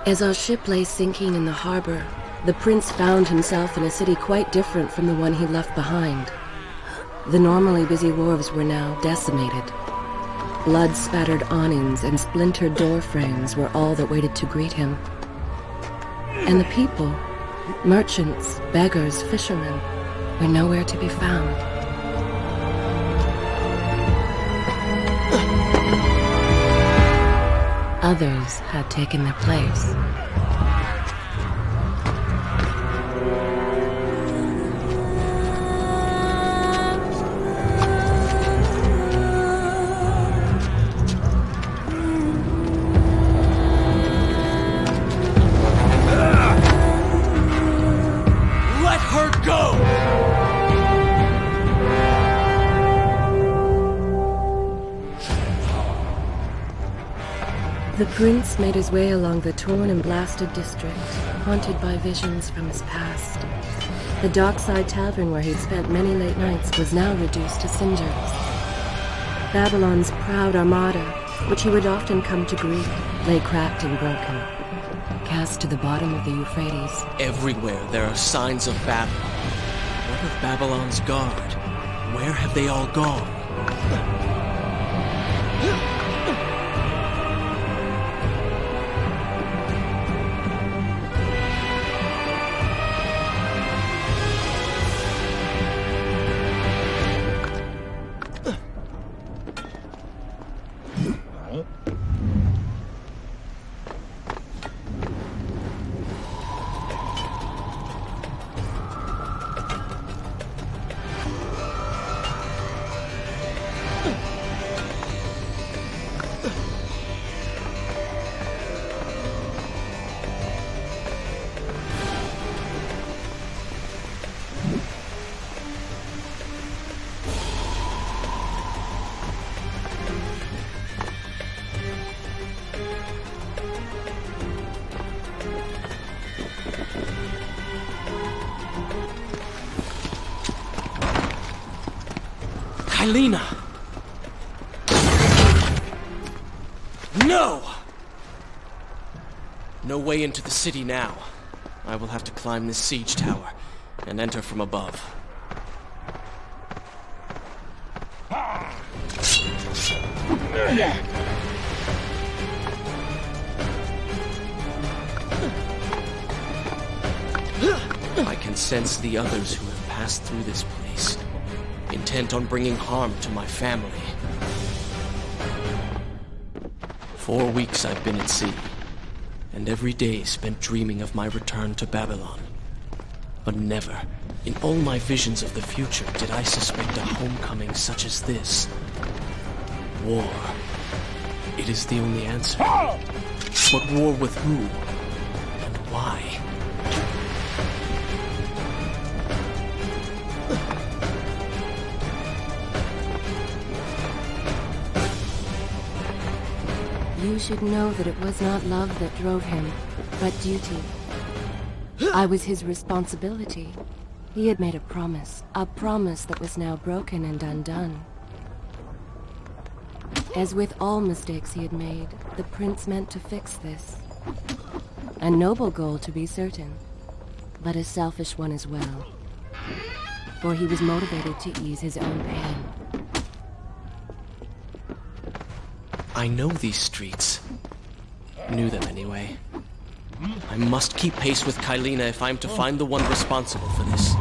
As our ship lay sinking in the harbor, the prince found himself in a city quite different from the one he left behind. The normally busy wharves were now decimated. Blood-spattered awnings and splintered door frames were all that waited to greet him. And the people, merchants, beggars, fishermen, were nowhere to be found. Others had taken their place. Let her go! The prince made his way along the torn and blasted district, haunted by visions from his past. The dockside tavern where he'd spent many late nights was now reduced to cinders. Babylon's proud armada, which he would often come to greet, lay cracked and broken, cast to the bottom of the Euphrates. Everywhere there are signs of battle. What of Babylon's guard? Where have they all gone? Kylina! No! No way into the city now. I will have to climb this siege tower and enter from above. I can sense the others who have passed through this place, intent on bringing harm to my family. 4 weeks I've been at sea, and every day spent dreaming of my return to Babylon. But never, in all my visions of the future, did I suspect a homecoming such as this. War. It is the only answer. But war with who? And why? You should know that it was not love that drove him, but duty. I was his responsibility. He had made a promise that was now broken and undone. As with all mistakes he had made, the prince meant to fix this. A noble goal, to be certain, but a selfish one as well. For he was motivated to ease his own pain. I know these streets. Knew them anyway. I must keep pace with Kylina if I'm to find the one responsible for this.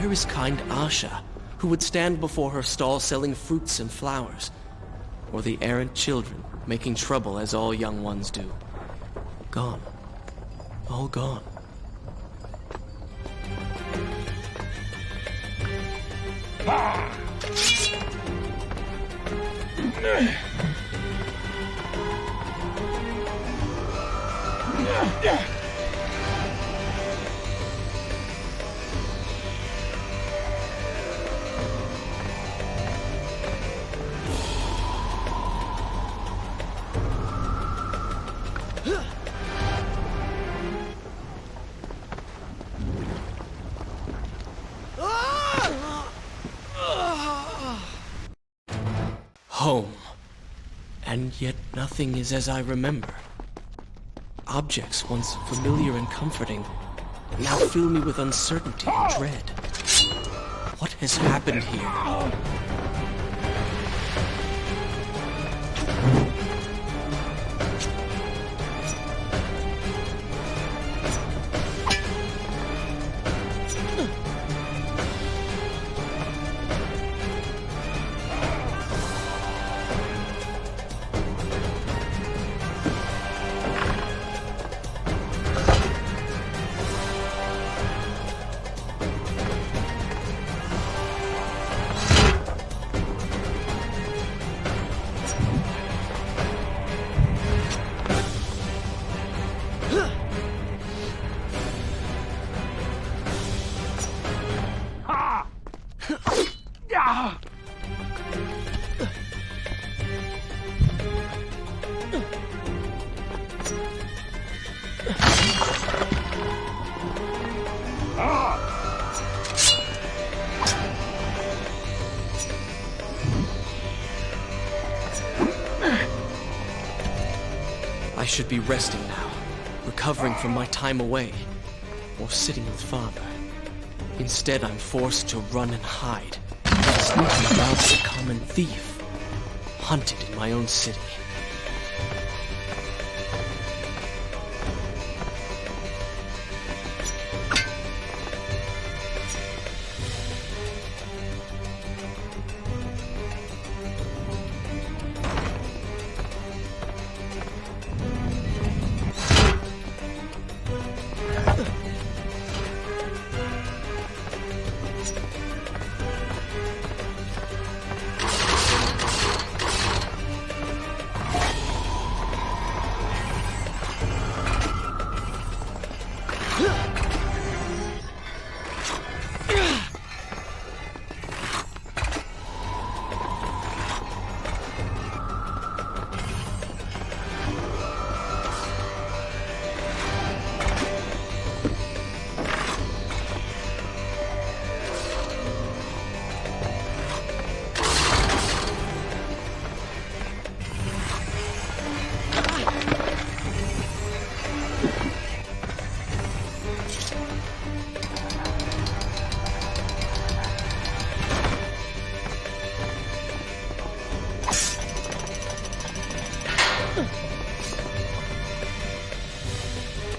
Where is kind Asha, who would stand before her stall selling fruits and flowers? Or the errant children, making trouble as all young ones do? Gone. All gone. Home. And yet nothing is as I remember. Objects once familiar and comforting now fill me with uncertainty and dread. What has happened here? I should be resting now, recovering from my time away, or sitting with Father. Instead, I'm forced to run and hide, sneaking about as a common thief, hunted in my own city.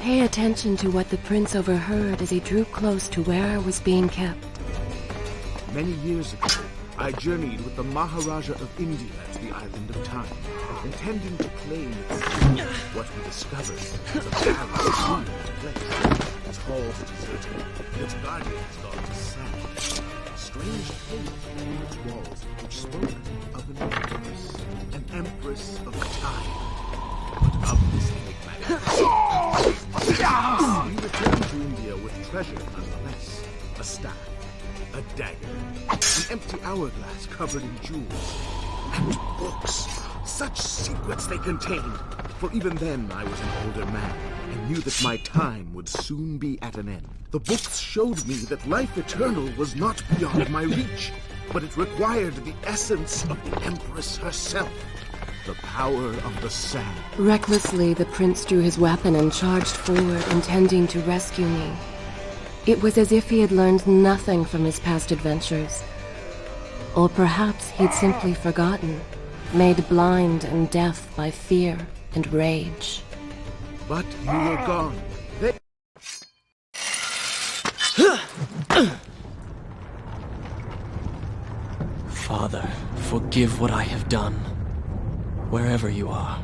Pay attention to what the prince overheard as he drew close to where I was being kept. Many years ago, I journeyed with the Maharaja of India to the island of Time, intending to claim what we discovered was a barren, ruined place. Its halls deserted, and its guardians gone to sand. Strange tales on its walls which spoke of an empress of time. But of this enigmatic we returned to India with treasure nonetheless. A staff, a dagger, an empty hourglass covered in jewels, and books. Such secrets they contained. For even then I was an older man, and knew that my time would soon be at an end. The books showed me that life eternal was not beyond my reach, but it required the essence of the Empress herself. The power of the sand. Recklessly, the prince drew his weapon and charged forward, intending to rescue me. It was as if he had learned nothing from his past adventures. Or perhaps he'd simply forgotten, made blind and deaf by fear and rage. But you were gone. Father, forgive what I have done, wherever you are.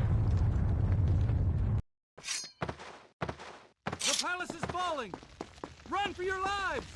The palace is falling! Run for your lives!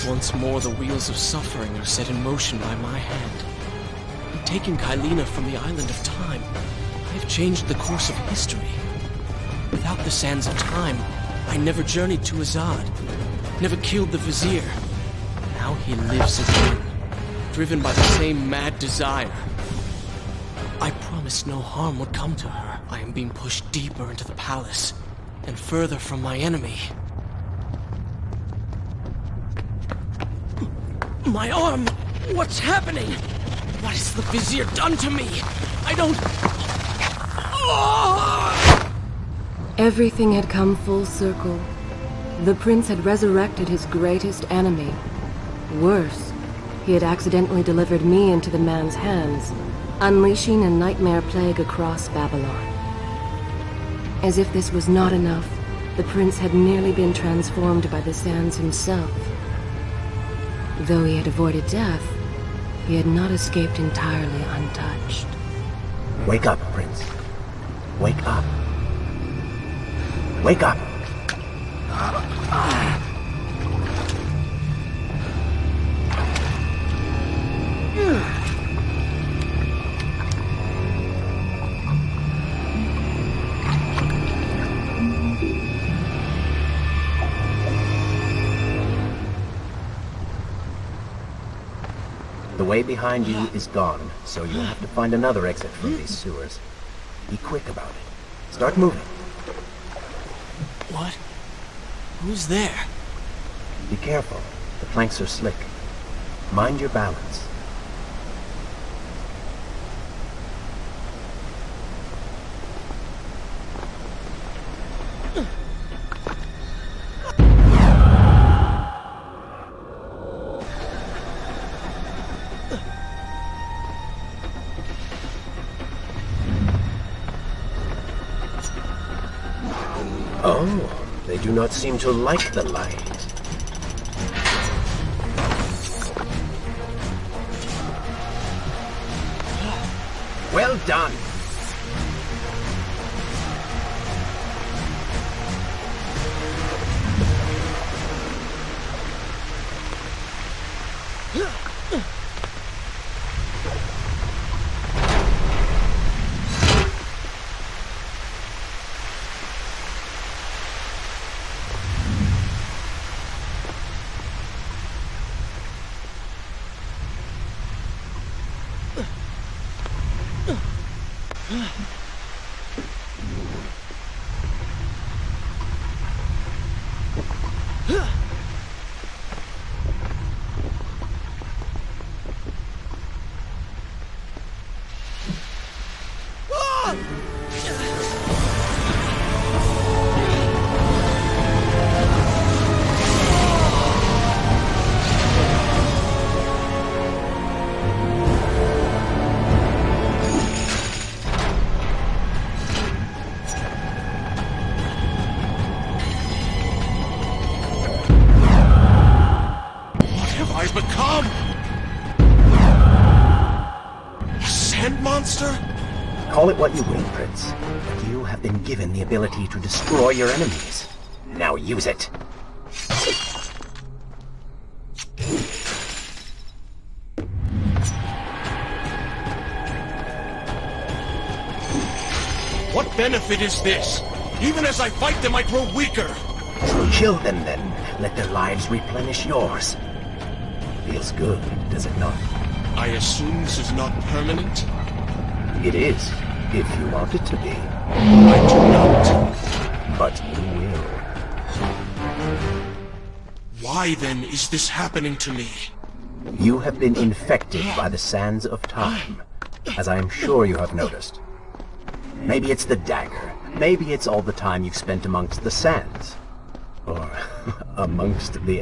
Once more, the wheels of suffering are set in motion by my hand. In taking Kylina from the island of time, I have changed the course of history. Without the sands of time, I never journeyed to Azad, never killed the Vizier. Now he lives again, driven by the same mad desire. I promised no harm would come to her. I am being pushed deeper into the palace, and further from my enemy. My arm! What's happening? What has the Vizier done to me? I don't... Everything had come full circle. The prince had resurrected his greatest enemy. Worse, he had accidentally delivered me into the man's hands, unleashing a nightmare plague across Babylon. As if this was not enough, the prince had nearly been transformed by the sands himself. Though he had avoided death, he had not escaped entirely untouched. Wake up, Prince. Wake up. Wake up! The way behind you is gone, so you'll have to find another exit from these sewers. Be quick about it. Start moving. What? Who's there? Be careful. The planks are slick. Mind your balance. Oh, they do not seem to like the light. Well done! Call it what you will, Prince, but you have been given the ability to destroy your enemies. Now use it. What benefit is this? Even as I fight them, I grow weaker. Kill them then. Let their lives replenish yours. Feels good, does it not? I assume this is not permanent? It is, if you want it to be. I do not. But you will. Why then is this happening to me? You have been infected by the sands of time, as I am sure you have noticed. Maybe it's the dagger. Maybe it's all the time you've spent amongst the sands. Or amongst the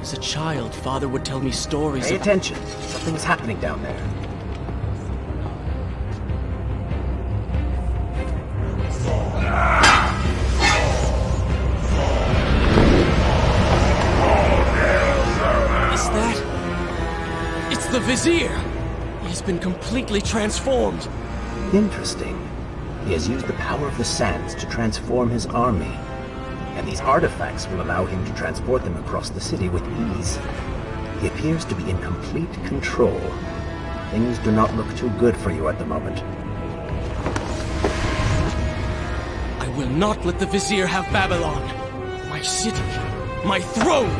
As a child, Father would tell me stories Pay about... attention. Something's happening down there. Is that... It's the Vizier! He has been completely transformed. Interesting. He has used the power of the sands to transform his army. And these artifacts will allow him to transport them across the city with ease. He appears to be in complete control. Things do not look too good for you at the moment. I will not let the Vizier have Babylon. My city. My throne!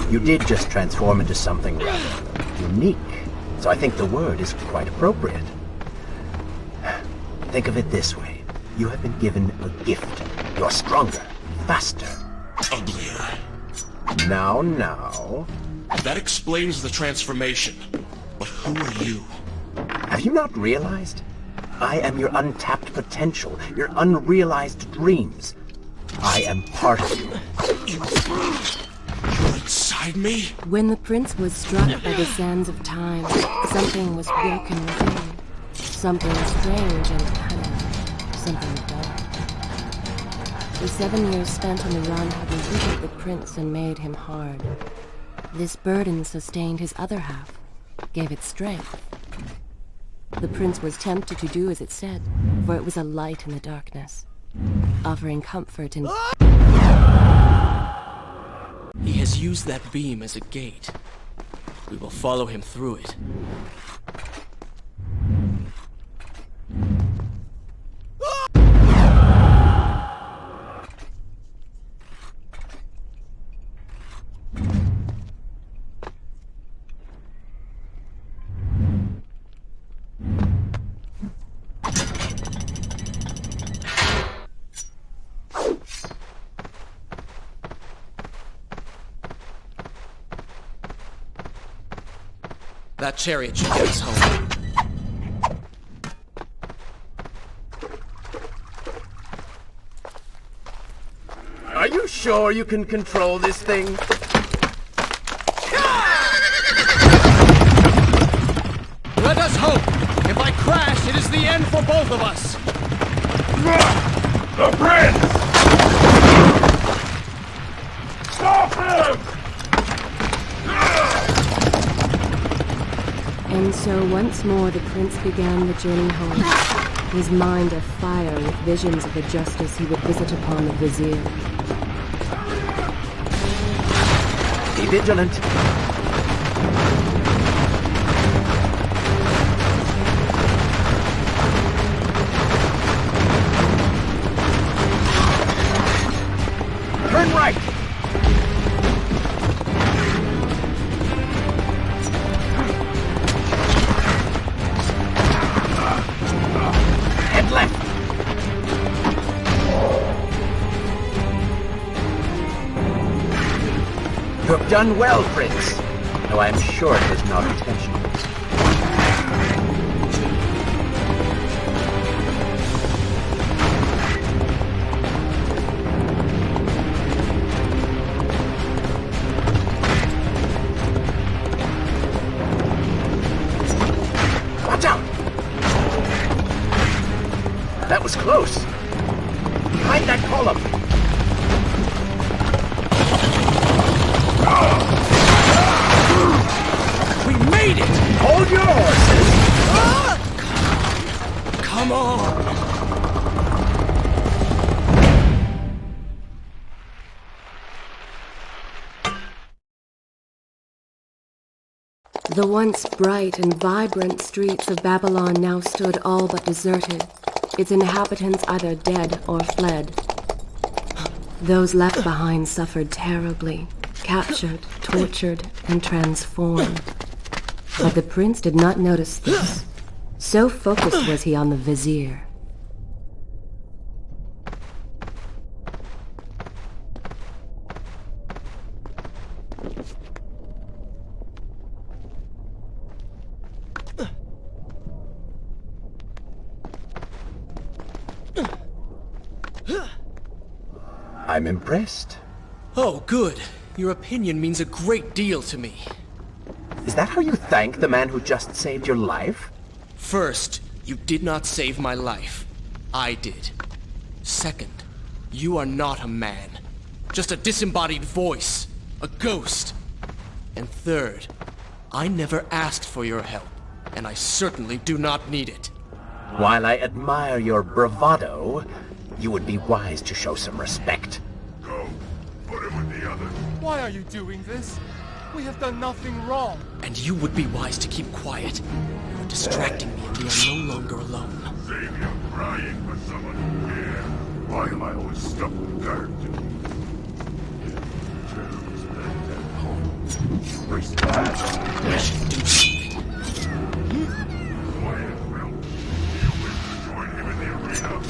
You did just transform into something rather unique, so I think the word is quite appropriate. Think of it this way. You have been given a gift. You're stronger, faster. Uglier. Now. That explains the transformation. But who are you? Have you not realized? I am your untapped potential, your unrealized dreams. I am part of you. You're inside me? When the prince was struck by the sands of time, something was broken within. Something strange and cunning. Something dark. The 7 years spent on the run had embittered the prince and made him hard. This burden sustained his other half, gave it strength. The prince was tempted to do as it said, for it was a light in the darkness, offering comfort and... He has used that beam as a gate. We will follow him through it. That chariot should get us home. Are you sure you can control this thing? Let us hope! If I crash, it is the end for both of us! The prince! Stop him! And so once more the prince began the journey home, his mind afire with visions of the justice he would visit upon the vizier. Be vigilant. Turn right! Head left! You have done well, Prince, though I am sure it was not intentional. Watch out! That was close. Behind that column. We made it! Hold your horses! Come on! The once bright and vibrant streets of Babylon now stood all but deserted, its inhabitants either dead or fled. Those left behind suffered terribly, captured, tortured, and transformed. But the prince did not notice this. So focused was he on the vizier. I'm impressed. Oh, good. Your opinion means a great deal to me. Is that how you thank the man who just saved your life? First, you did not save my life. I did. Second, you are not a man. Just a disembodied voice. A ghost. And third, I never asked for your help, and I certainly do not need it. While I admire your bravado, you would be wise to show some respect. Go. Put him with the others. Why are you doing this? We have done nothing wrong. And you would be wise to keep quiet. You are distracting me and we are no longer alone. Savior crying for someone to hear. Why am I always stuck with dirt? I should do something. Quiet, Will. You wish to join him in the arena?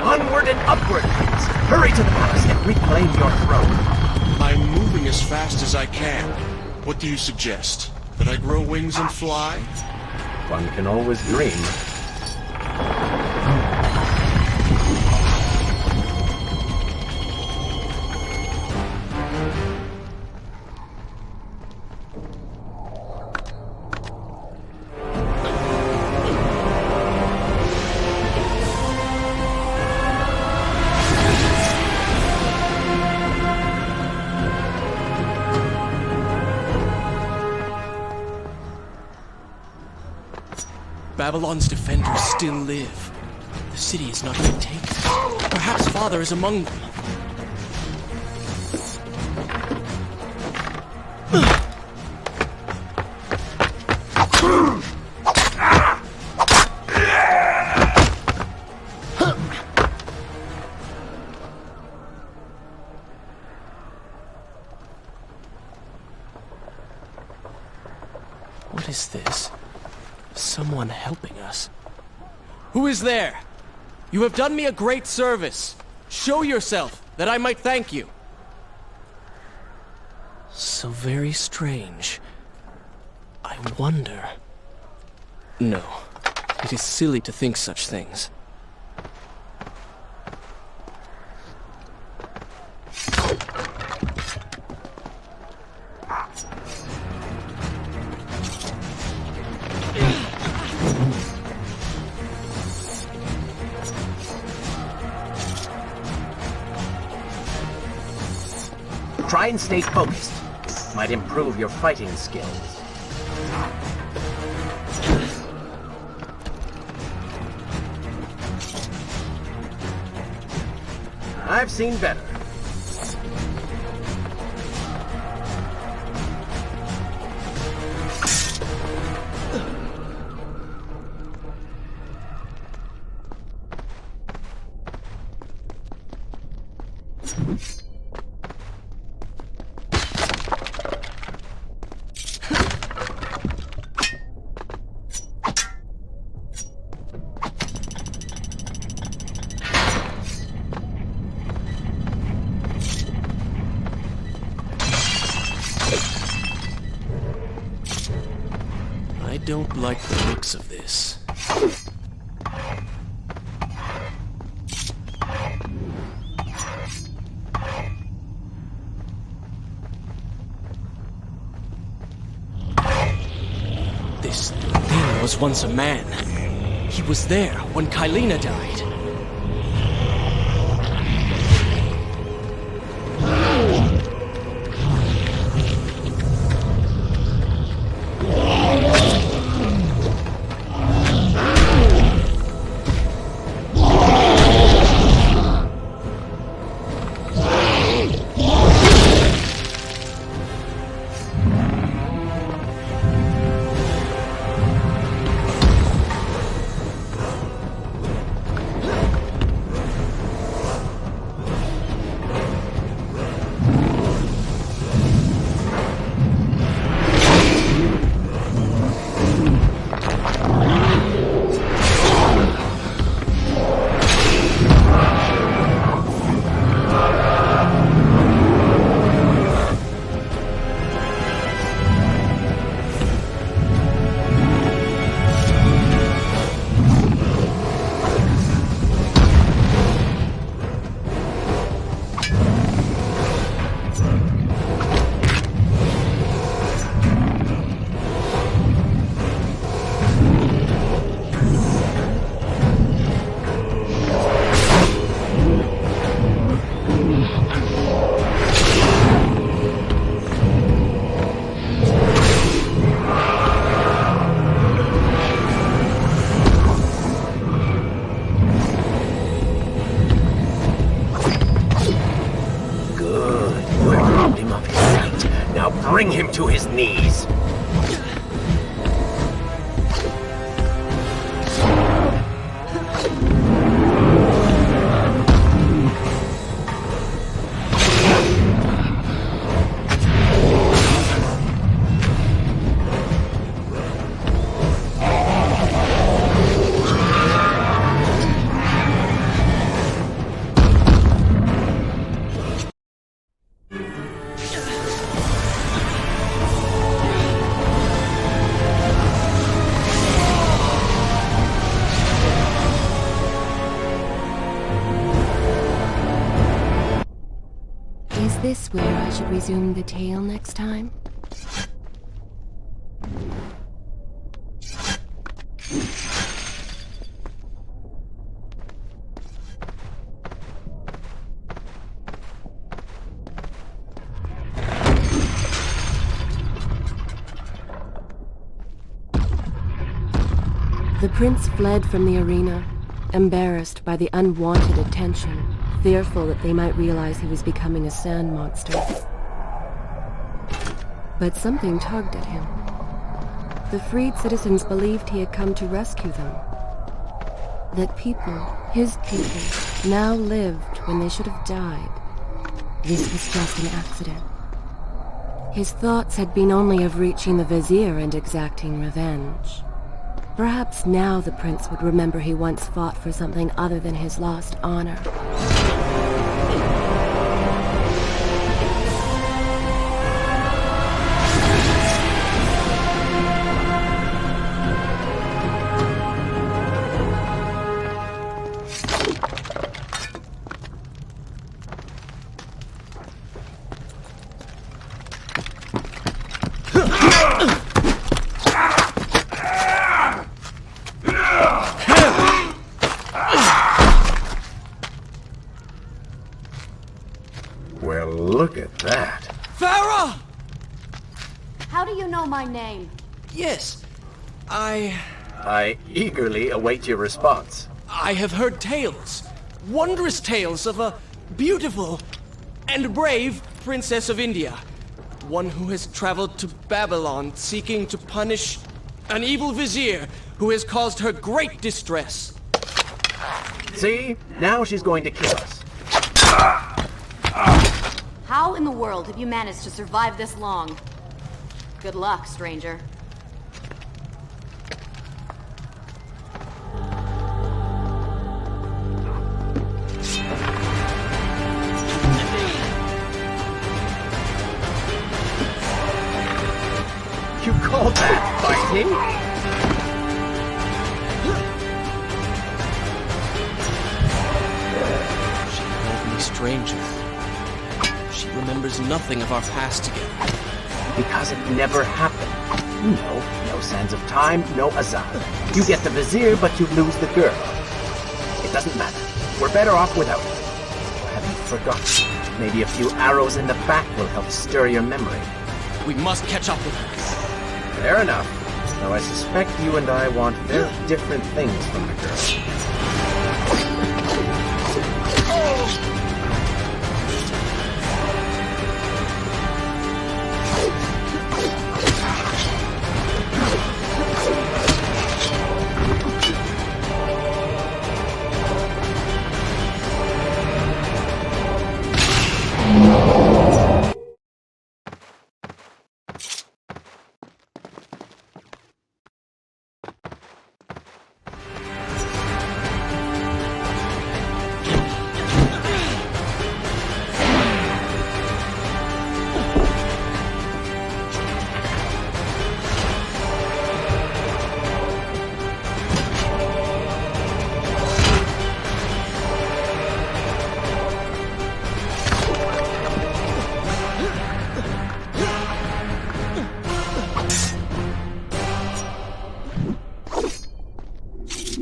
Onward and upward, Prince! Hurry to the palace and reclaim your throne! I'm moving as fast as I can. What do you suggest? That I grow wings and fly? One can always dream. Babylon's defenders still live. The city is not yet taken. Perhaps Father is among them. What is this? Someone helping us. Who is there? You have done me a great service. Show yourself, that I might thank you. So very strange. I wonder... No, it is silly to think such things. Try and stay focused. Might improve your fighting skills. I've seen better. I don't like the looks of this. This thing was once a man. He was there when Kylina died. Bring him to his knees. Is this where I should resume the tale next time? The prince fled from the arena, embarrassed by the unwanted attention, fearful that they might realize he was becoming a sand monster. But something tugged at him. The freed citizens believed he had come to rescue them. That people, his people, now lived when they should have died. This was just an accident. His thoughts had been only of reaching the vizier and exacting revenge. Perhaps now the prince would remember he once fought for something other than his lost honor. Well, look at that. Farah! How do you know my name? Yes, I eagerly await your response. I have heard tales, wondrous tales of a beautiful and brave princess of India. One who has traveled to Babylon seeking to punish an evil vizier who has caused her great distress. See? Now she's going to kill us. How in the world have you managed to survive this long? Good luck, stranger. You call that fighting? She called me stranger. She remembers nothing of our past together. Because it never happened. No sands of time, no Azad. You get the vizier, but you lose the girl. It doesn't matter. We're better off without it. Or have you forgotten? Maybe a few arrows in the back will help stir your memory. We must catch up with her. Fair enough. Though I suspect you and I want very different things from the girl.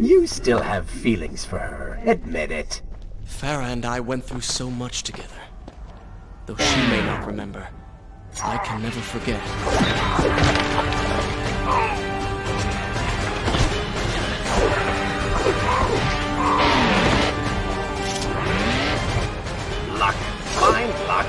You still have feelings for her. Admit it. Farah and I went through so much together. Though she may not remember, I can never forget. Luck. Find luck.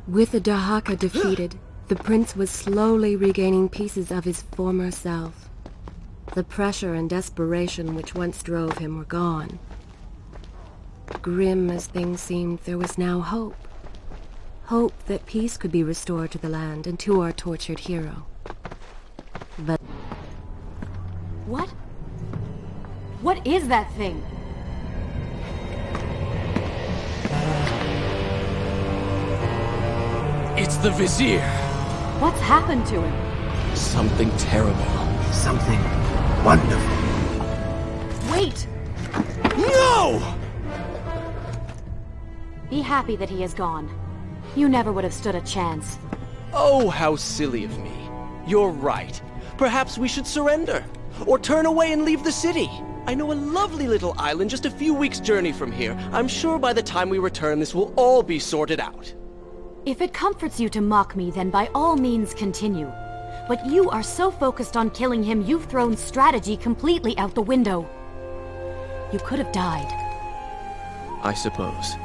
With the Dahaka defeated, the prince was slowly regaining pieces of his former self. The pressure and desperation which once drove him were gone. Grim as things seemed, there was now hope. Hope that peace could be restored to the land and to our tortured hero. But... What? What is that thing? It's the Vizier! What's happened to him? Something terrible. Something wonderful. Wait! No! Be happy that he is gone. You never would have stood a chance. Oh, how silly of me. You're right. Perhaps we should surrender. Or turn away and leave the city. I know a lovely little island just a few weeks' journey from here. I'm sure by the time we return this will all be sorted out. If it comforts you to mock me, then by all means continue. But you are so focused on killing him, you've thrown strategy completely out the window. You could have died. I suppose.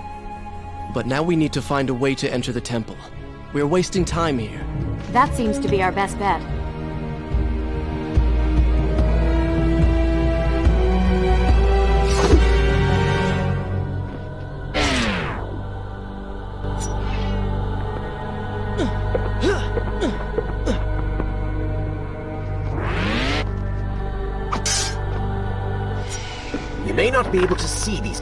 But now we need to find a way to enter the temple. We're wasting time here. That seems to be our best bet. You may not be able to see these.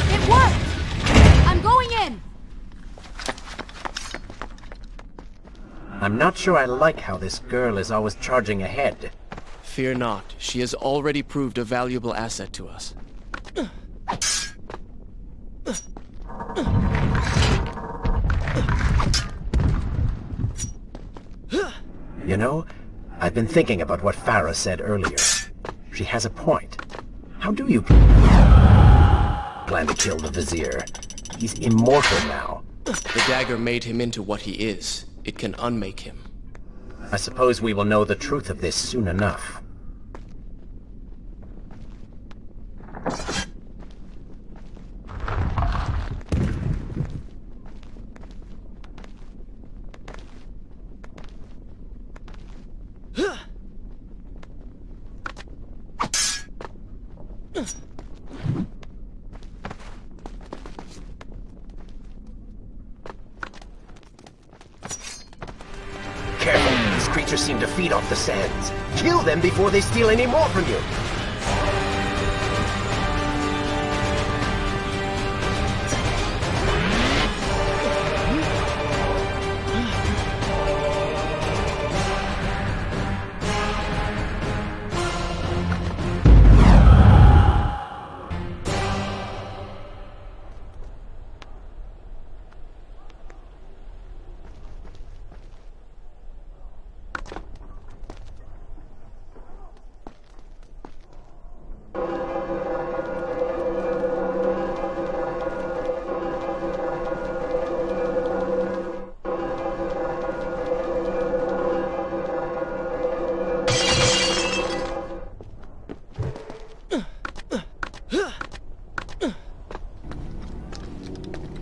It worked! I'm going in! I'm not sure I like how this girl is always charging ahead. Fear not. She has already proved a valuable asset to us. You know, I've been thinking about what Farah said earlier. She has a point. How do you plan to kill the Vizier? He's immortal now. The dagger made him into what he is. It can unmake him. I suppose we will know the truth of this soon enough. Careful, these creatures seem to feed off the sands. Kill them before they steal any more from you.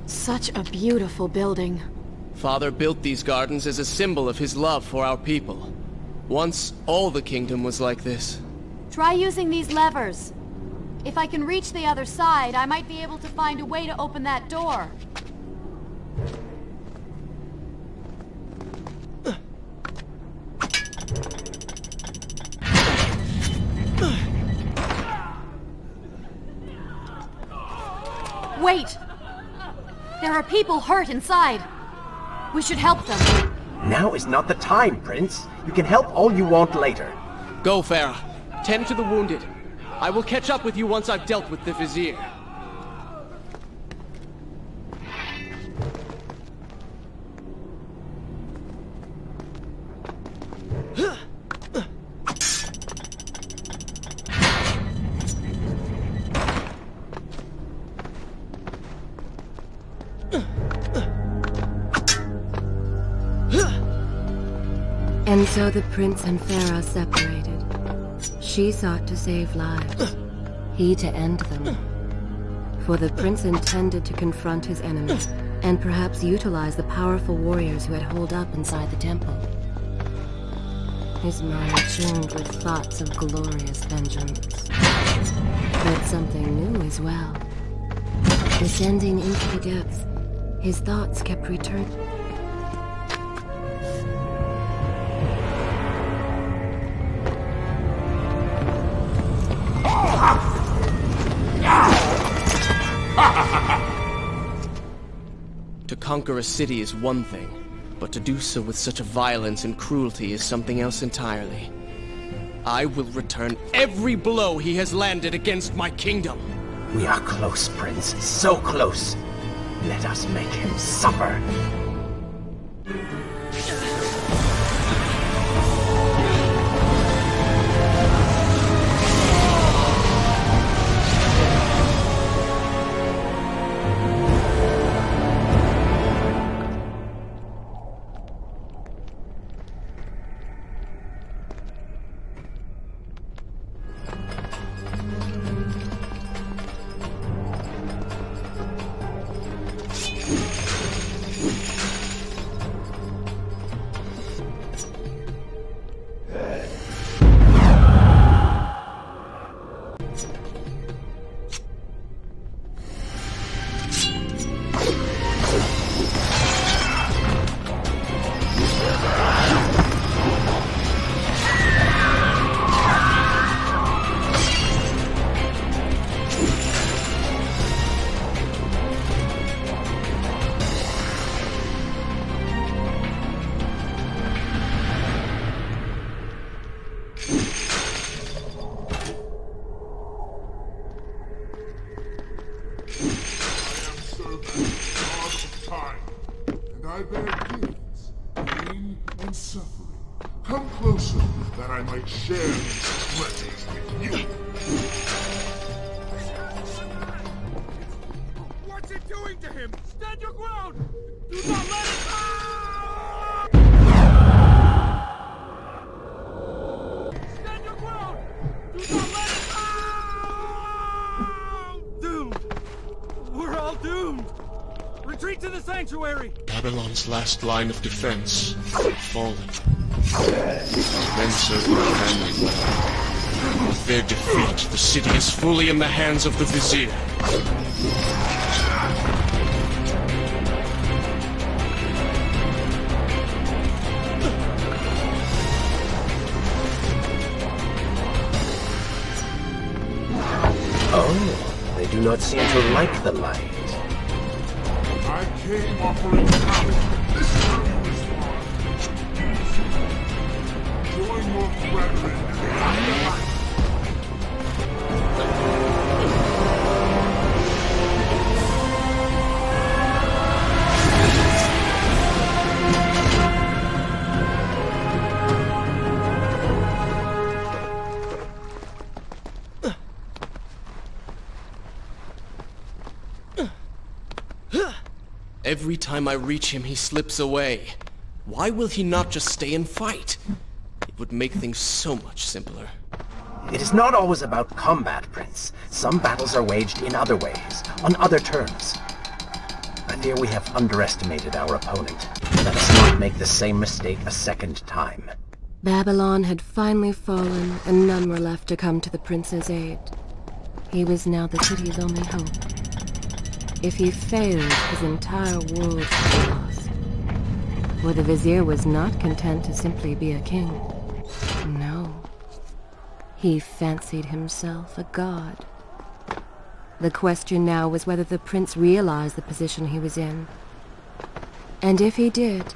Such a beautiful building. Father built these gardens as a symbol of his love for our people. Once, all the kingdom was like this. Try using these levers. If I can reach the other side, I might be able to find a way to open that door. Wait! There are people hurt inside. We should help them. Now is not the time, Prince. You can help all you want later. Go, Farah. Tend to the wounded. I will catch up with you once I've dealt with the Vizier. And so the prince and Farah separated. She sought to save lives, he to end them. For the prince intended to confront his enemy, and perhaps utilize the powerful warriors who had holed up inside the temple. His mind churned with thoughts of glorious vengeance. But something new as well. Descending into the depths, his thoughts kept returning. To conquer a city is one thing, but to do so with such a violence and cruelty is something else entirely. I will return every blow he has landed against my kingdom. We are close, Prince. So close. Let us make him suffer. I bear gifts, pain and suffering. Come closer, that I might share these pleasures with you. What's it doing to him? Stand your ground! Do not let it out! Stand your ground! Do not let it out! Doomed! We're all doomed! Retreat to the sanctuary! Babylon's last line of defense fallen. Men serve their family well. With their defeat, the city is fully in the hands of the Vizier. Oh, they do not seem to like the light. I came offering challenge. This is how you respond. Join your brethren in the afterlife. Every time I reach him, he slips away. Why will he not just stay and fight? It would make things so much simpler. It is not always about combat, Prince. Some battles are waged in other ways, on other terms. I fear we have underestimated our opponent. Let us not make the same mistake a second time. Babylon had finally fallen, and none were left to come to the prince's aid. He was now the city's only hope. If he failed, his entire world would be lost. For the Vizier was not content to simply be a king. No. He fancied himself a god. The question now was whether the prince realized the position he was in. And if he did...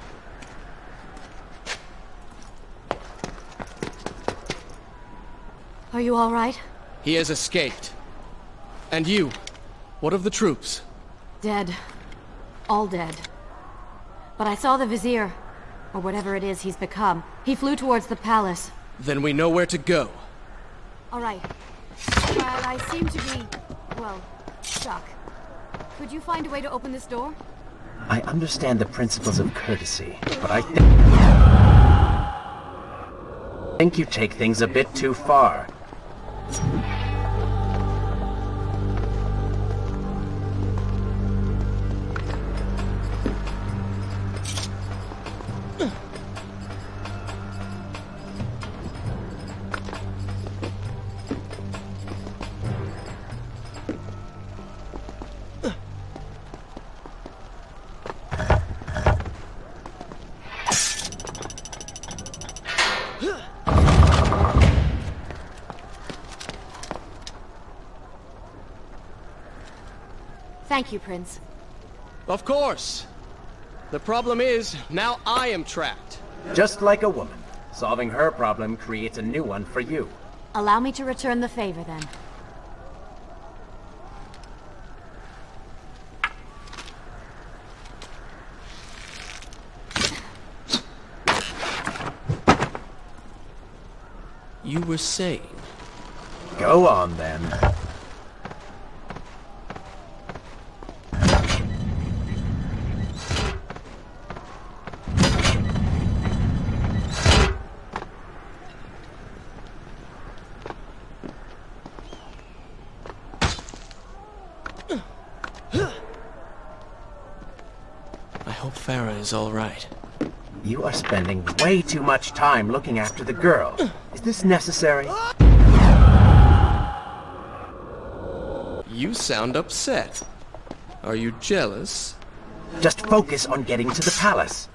Are you all right? He has escaped. And you? What of the troops? Dead. All dead. But I saw the Vizier, or whatever it is he's become. He flew towards the palace. Then we know where to go. All right. While I seem to be, well, stuck. Could you find a way to open this door? I understand the principles of courtesy, but I think... think you take things a bit too far. Thank you, Prince. Of course. The problem is, now I am trapped. Just like a woman. Solving her problem creates a new one for you. Allow me to return the favor, then. You were saying? Go on, then. I hope Farah is all right. You are spending way too much time looking after the girl. Is this necessary? You sound upset. Are you jealous? Just focus on getting to the palace.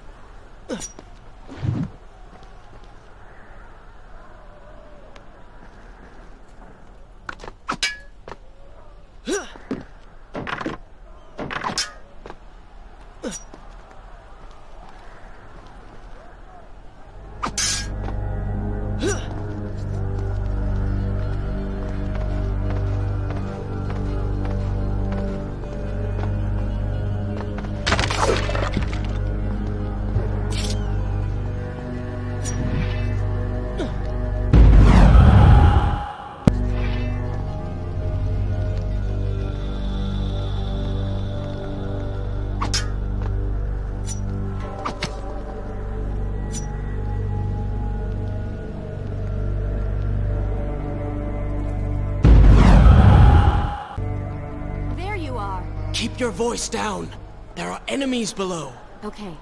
Keep your voice down. There are enemies below. Okay,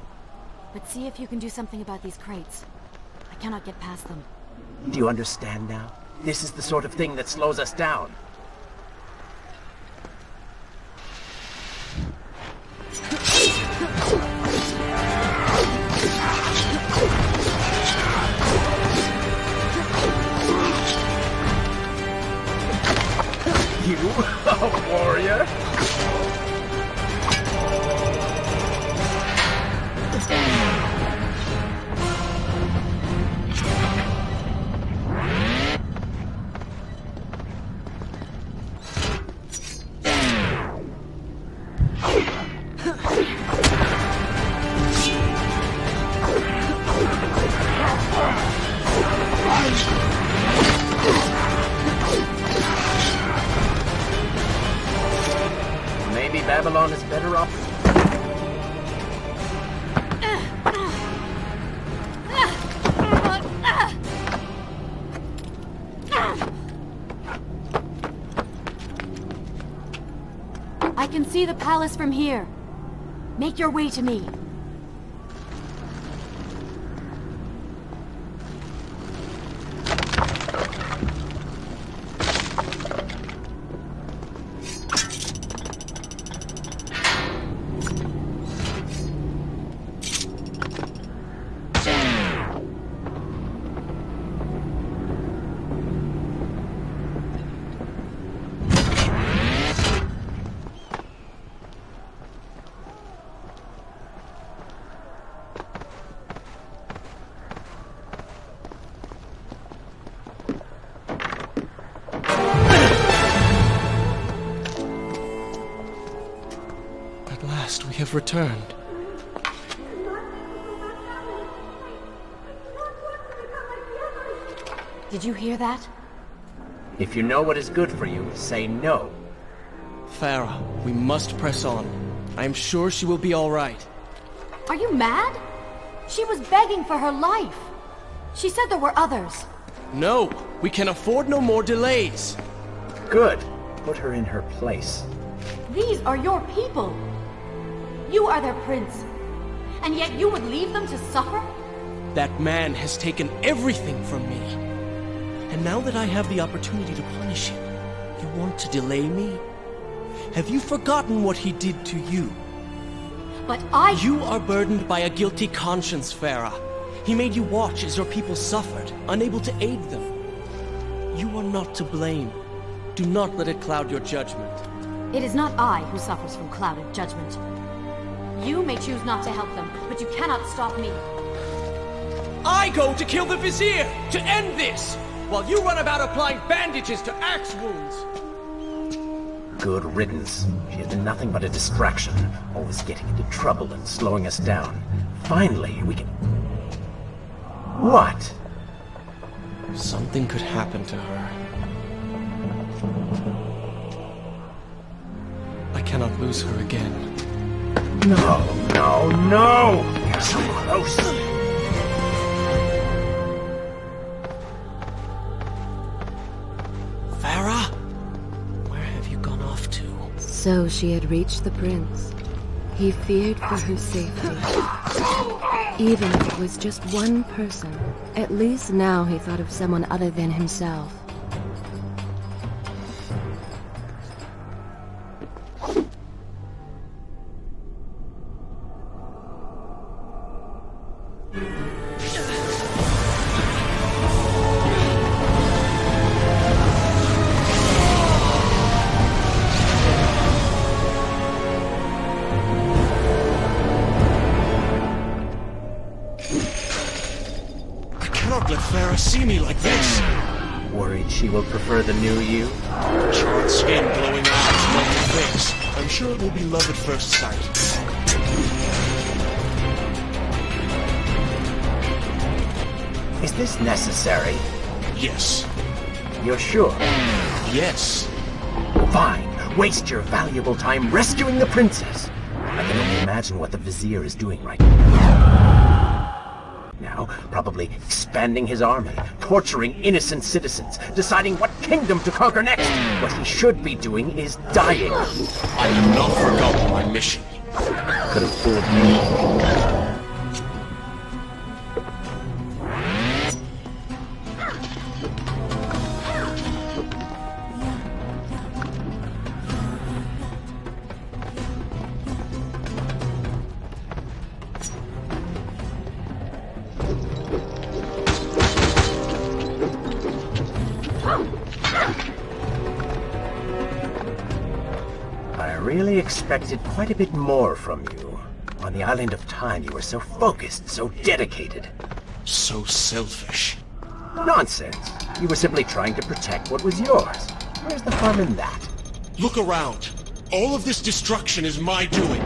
but see if you can do something about these crates. I cannot get past them. Do you understand now? This is the sort of thing that slows us down. You, a warrior? Maybe Babylon is better off. I can see the palace from here. Make your way to me. We have returned. Did you hear that? If you know what is good for you, say no. Farah, we must press on. I am sure she will be all right. Are you mad? She was begging for her life. She said there were others. No! We can afford no more delays! Good. Put her in her place. These are your people. You are their prince. And yet you would leave them to suffer? That man has taken everything from me. And now that I have the opportunity to punish him, you want to delay me? Have you forgotten what he did to you? But You are burdened by a guilty conscience, Farah. He made you watch as your people suffered, unable to aid them. You are not to blame. Do not let it cloud your judgment. It is not I who suffers from clouded judgment. You may choose not to help them, but you cannot stop me. I go to kill the Vizier, to end this, while you run about applying bandages to axe wounds. Good riddance. She has been nothing but a distraction, always getting into trouble and slowing us down. Finally, we can... What? Something could happen to her. I cannot lose her again. No, no, no! You're so close! Farah? Where have you gone off to? So she had reached the prince. He feared for her safety. Even if it was just one person, at least now he thought of someone other than himself. Let Farah see me like this. Worried she will prefer the new you? Charred skin, glowing eyes, melted face. I'm sure it will be love at first sight. Is this necessary? Yes. You're sure? Yes. Fine. Waste your valuable time rescuing the princess. I can only imagine what the Vizier is doing right now. Probably expanding his army, torturing innocent citizens, deciding what kingdom to conquer next. What he should be doing is dying. I have not forgotten my mission. Could have fooled me. I really expected quite a bit more from you. On the island of time, you were so focused, so dedicated. So selfish. Nonsense. You were simply trying to protect what was yours. Where's the harm in that? Look around. All of this destruction is my doing.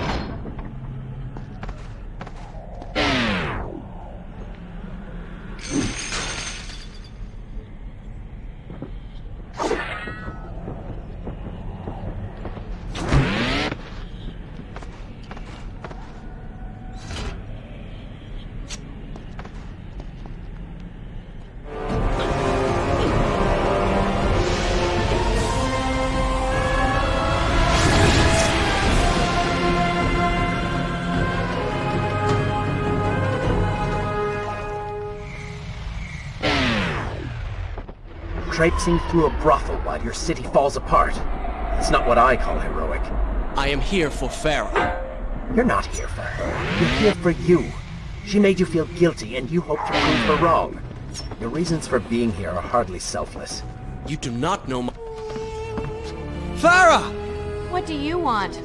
Traipsing through a brothel while your city falls apart. It's not what I call heroic. I am here for Farah. You're not here for her. You're here for you. She made you feel guilty, and you hope to prove her wrong. Your reasons for being here are hardly selfless. You do not know my... Farah! What do you want?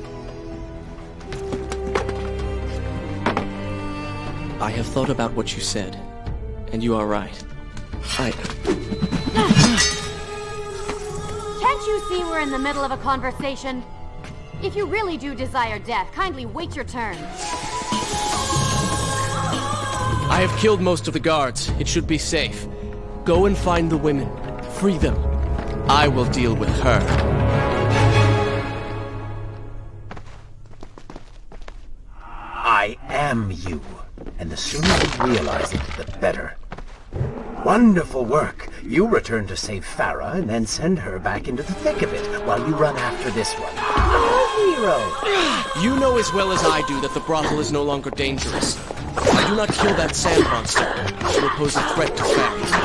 I have thought about what you said, and you are right. Can't you see we're in the middle of a conversation? If you really do desire death, kindly wait your turn. I have killed most of the guards. It should be safe. Go and find the women. Free them. I will deal with her. I am you. And the sooner you realize it, the better. Wonderful work. You return to save Farah and then send her back into the thick of it while you run after this one. Hero! You know as well as I do that the brothel is no longer dangerous. If I do not kill that sand monster, it will pose a threat to Farah.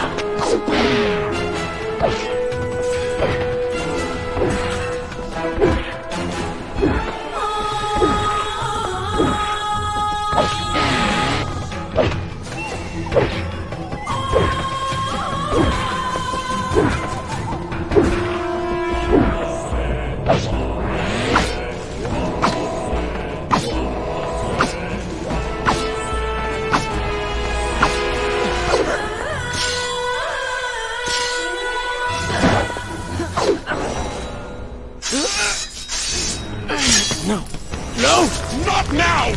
No, not now!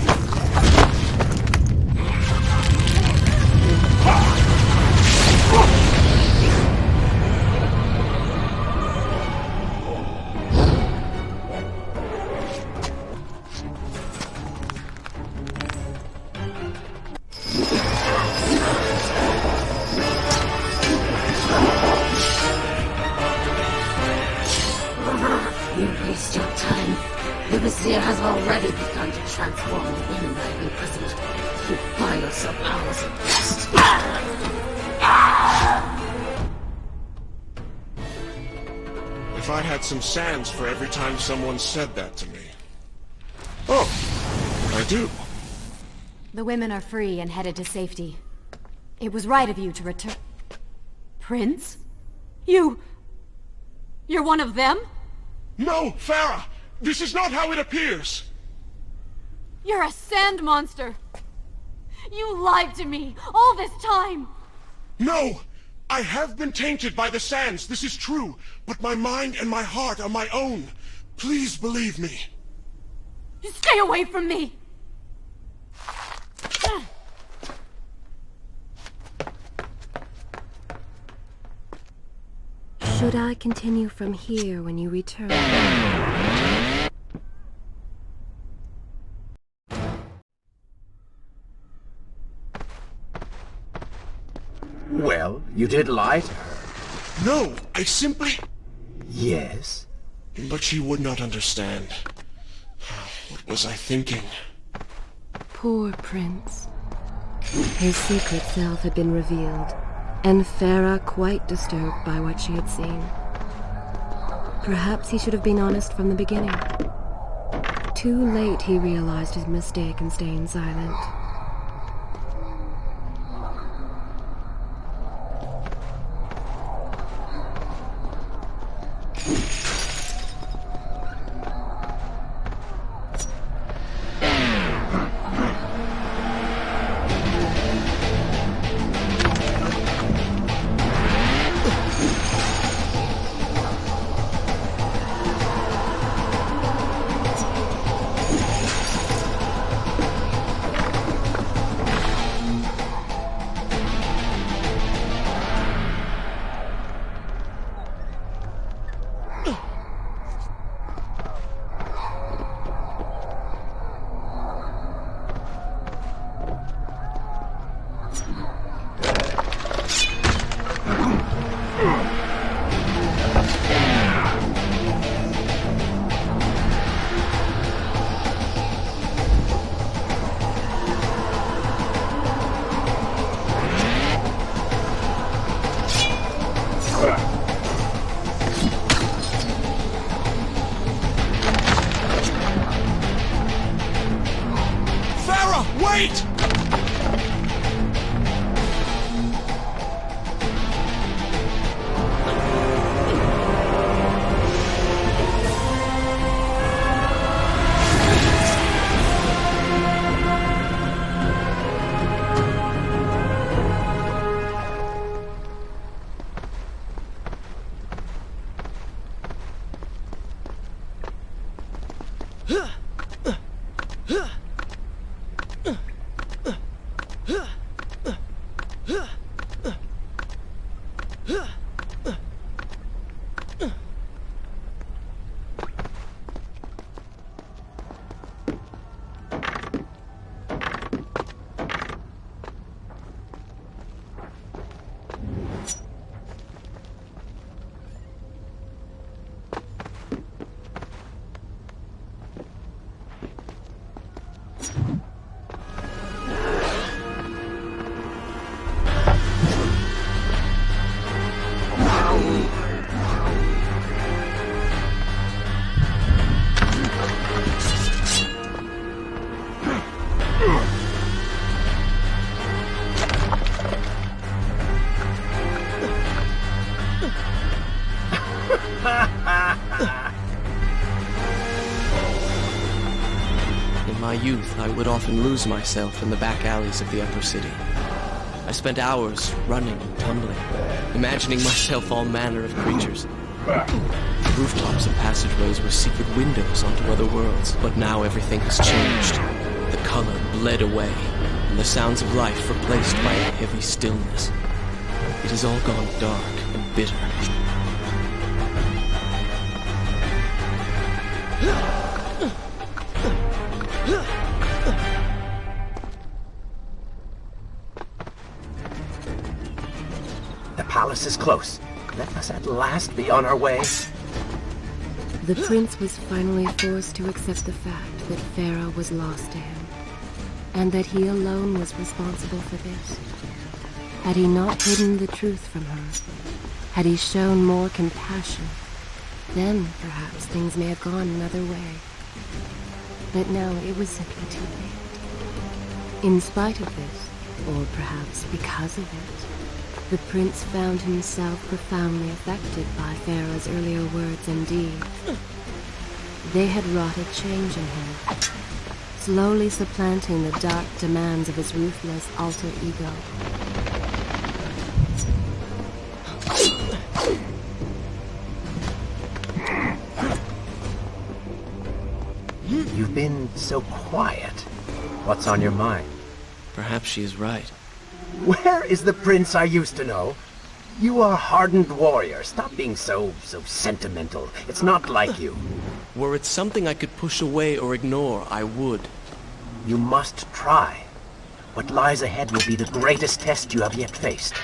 You waste your time. The Vizier has already begun to transform the women I have imprisoned. You buy yourself powers at best. If I had some sands for every time someone said that to me. Oh, I do. The women are free and headed to safety. It was right of you to return... Prince? You're one of them? No, Farah! This is not how it appears! You're a sand monster! You lied to me all this time! No! I have been tainted by the sands, this is true, but my mind and my heart are my own. Please believe me. Stay away from me! Should I continue from here when you return? Well, you did lie to her. No, I simply... Yes? But she would not understand. What was I thinking? Poor Prince. His secret self had been revealed, and Farah quite disturbed by what she had seen. Perhaps he should have been honest from the beginning. Too late he realized his mistake in staying silent. youth, I would often lose myself in the back alleys of the upper city. I spent hours running and tumbling, imagining myself all manner of creatures. Rooftops and passageways were secret windows onto other worlds, but now everything has changed. The color bled away, and the sounds of life replaced by a heavy stillness. It has all gone dark and bitter. The palace is close. Let us at last be on our way. The prince was finally forced to accept the fact that Farah was lost to him, and that he alone was responsible for this. Had he not hidden the truth from her, had he shown more compassion, then perhaps things may have gone another way. But now it was simply too late. In spite of this, or perhaps because of it, the prince found himself profoundly affected by Farah's earlier words and deeds. They had wrought a change in him, slowly supplanting the dark demands of his ruthless alter ego. You've been so quiet. What's on your mind? Perhaps she is right. Where is the prince I used to know? You are a hardened warrior. Stop being so sentimental. It's not like you. Were it something I could push away or ignore, I would. You must try. What lies ahead will be the greatest test you have yet faced.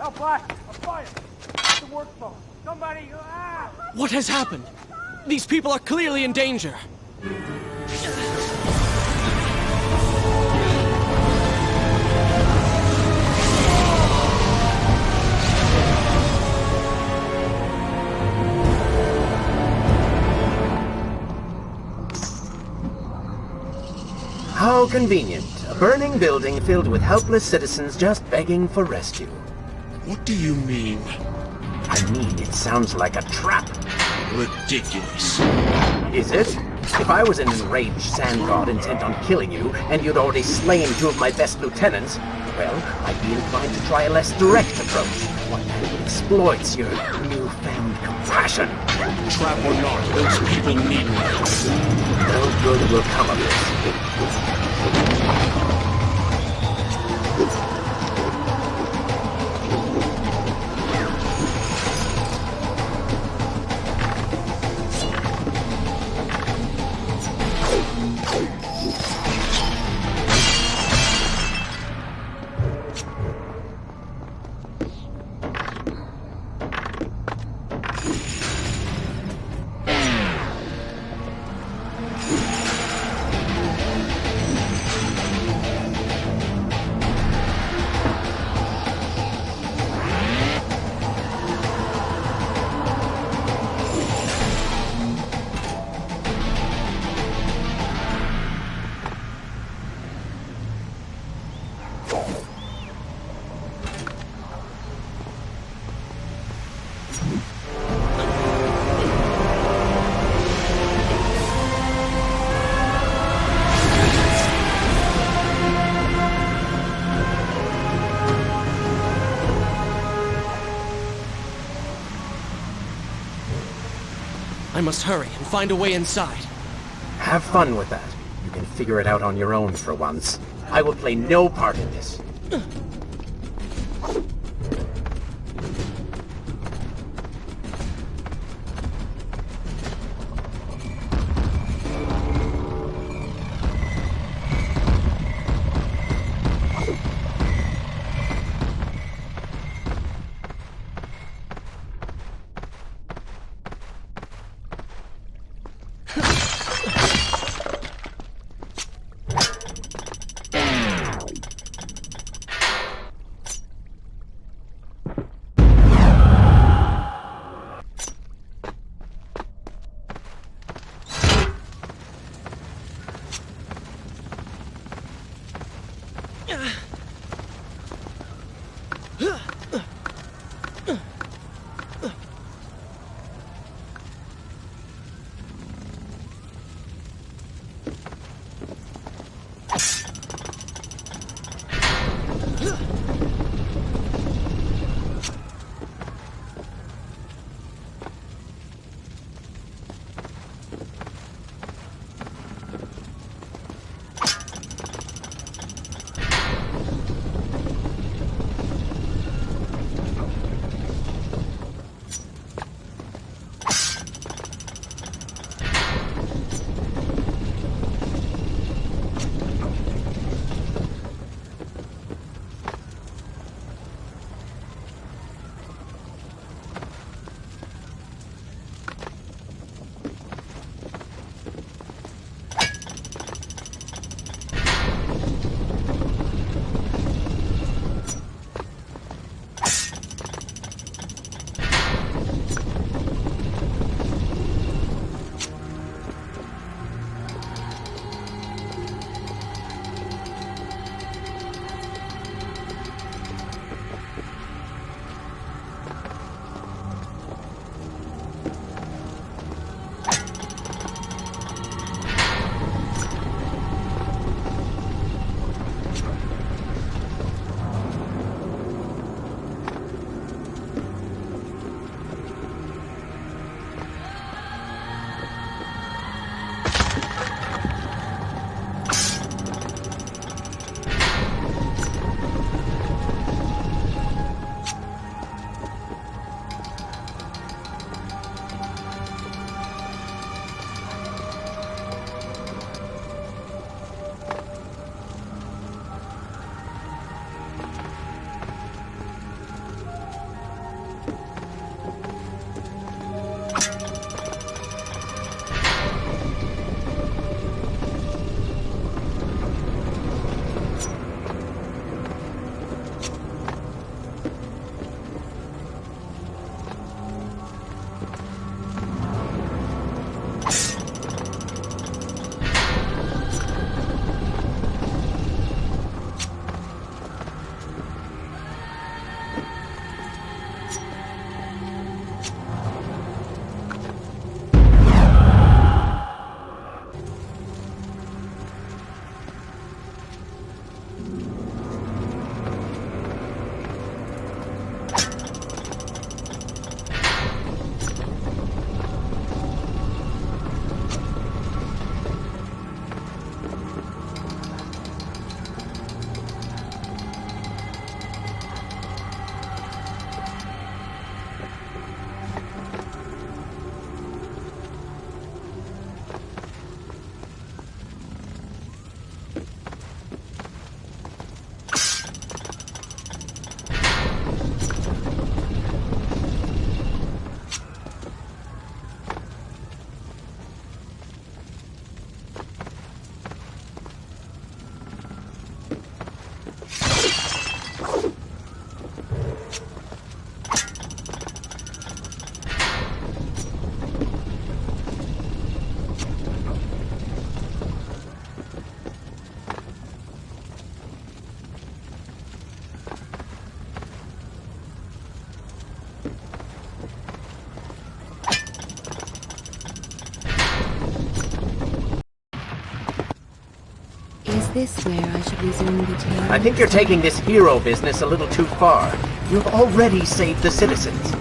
Help, Black! A fire! It's the work phone. Somebody! Ah! What has happened? These people are clearly in danger. How convenient. A burning building filled with helpless citizens just begging for rescue. What do you mean? I mean, it sounds like a trap. Ridiculous. Is it? If I was an enraged sand god intent on killing you, and you'd already slain two of my best lieutenants, well, I'd be inclined to try a less direct approach. One that exploits your newfound compassion. Trap or not, those people need me. No good will come of this. I must hurry and find a way inside. Have fun with that. You can figure it out on your own for once. I will play no part in this. this where I should resume the tale? I think you're taking this hero business a little too far. You've already saved the citizens.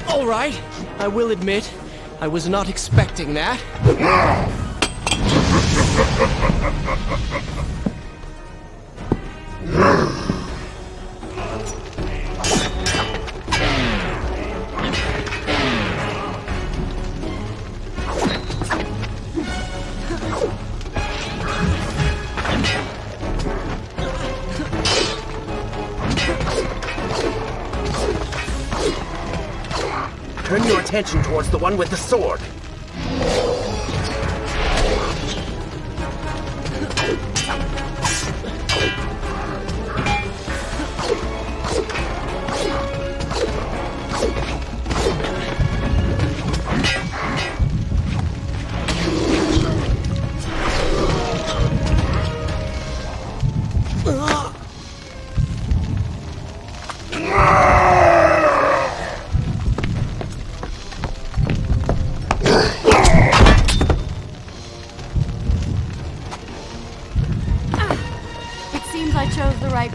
All right, I will admit, I was not expecting that. Turn your attention towards the one with the sword.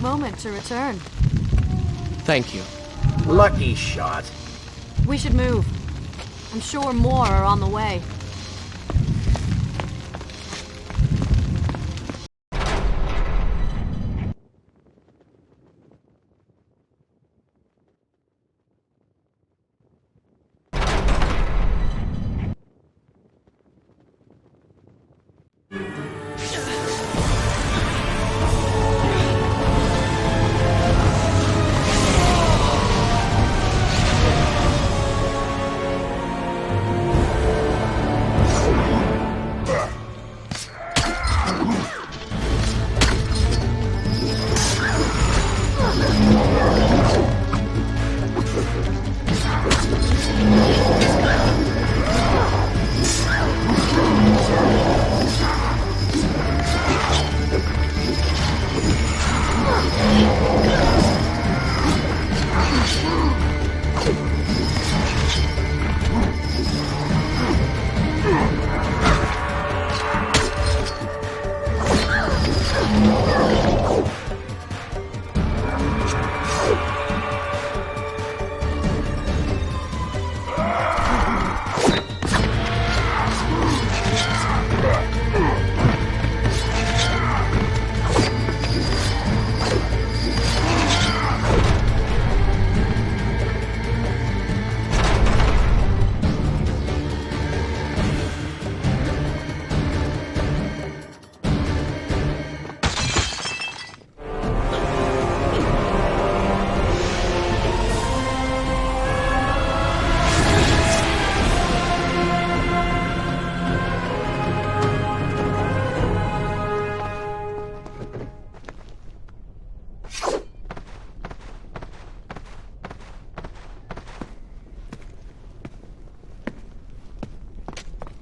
Moment to return. Thank you. Lucky shot. We should move. I'm sure more are on the way.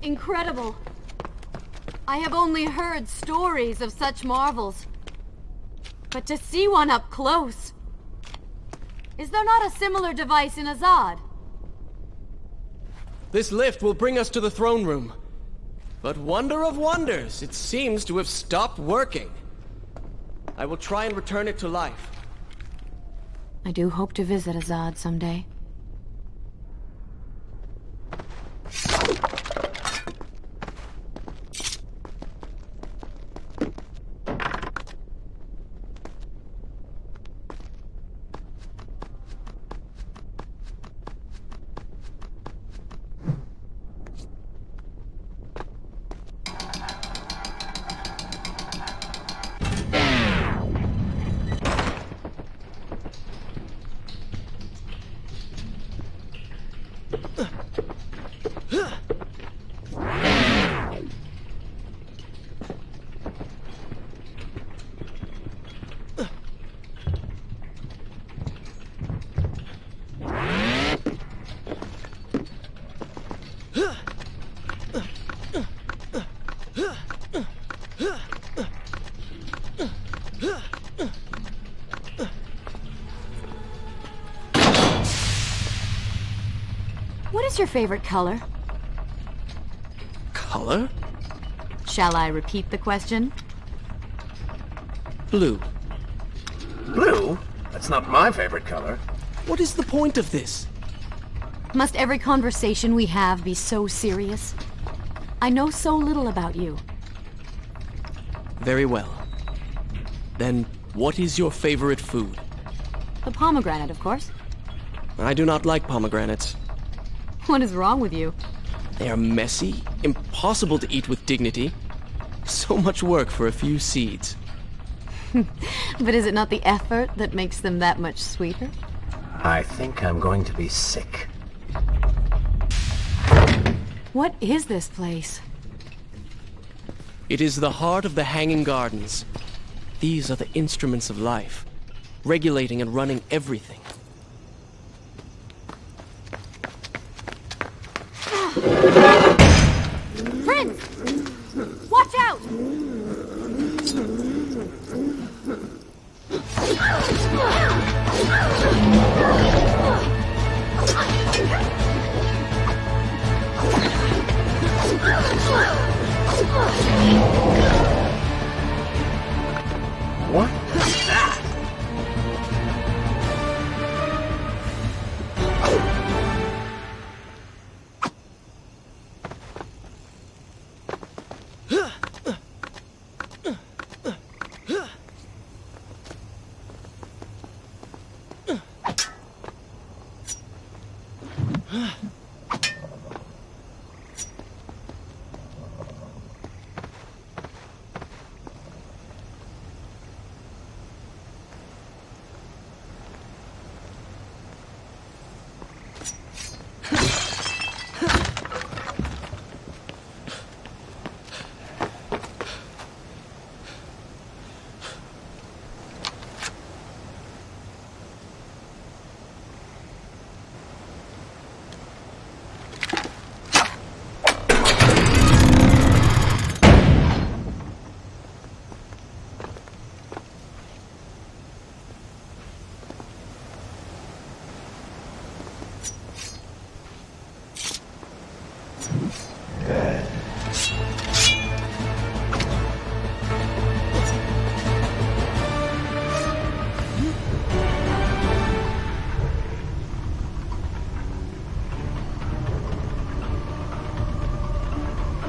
Incredible. I have only heard stories of such marvels. But to see one up close... Is there not a similar device in Azad? This lift will bring us to the throne room. But wonder of wonders, it seems to have stopped working. I will try and return it to life. I do hope to visit Azad someday. What is your favorite color? Color? Shall I repeat the question? Blue. Blue? That's not my favorite color. What is the point of this? Must every conversation we have be so serious? I know so little about you. Very well. Then, what is your favorite food? The pomegranate, of course. I do not like pomegranates. What is wrong with you? They are messy, impossible to eat with dignity. So much work for a few seeds. But is it not the effort that makes them that much sweeter? I think I'm going to be sick. What is this place? It is the heart of the Hanging Gardens. These are the instruments of life, regulating and running everything. Prince! Watch out! What is that?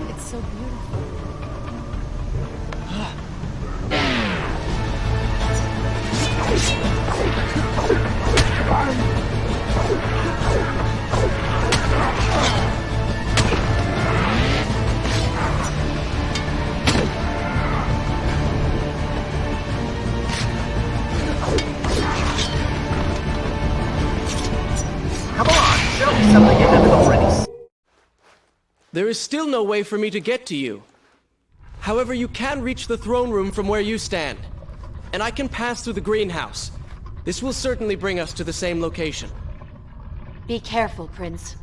It's so beautiful. Come on, show me something you haven't already seen. There is still no way for me to get to you. However, you can reach the throne room from where you stand. And I can pass through the greenhouse. This will certainly bring us to the same location. Be careful, Prince.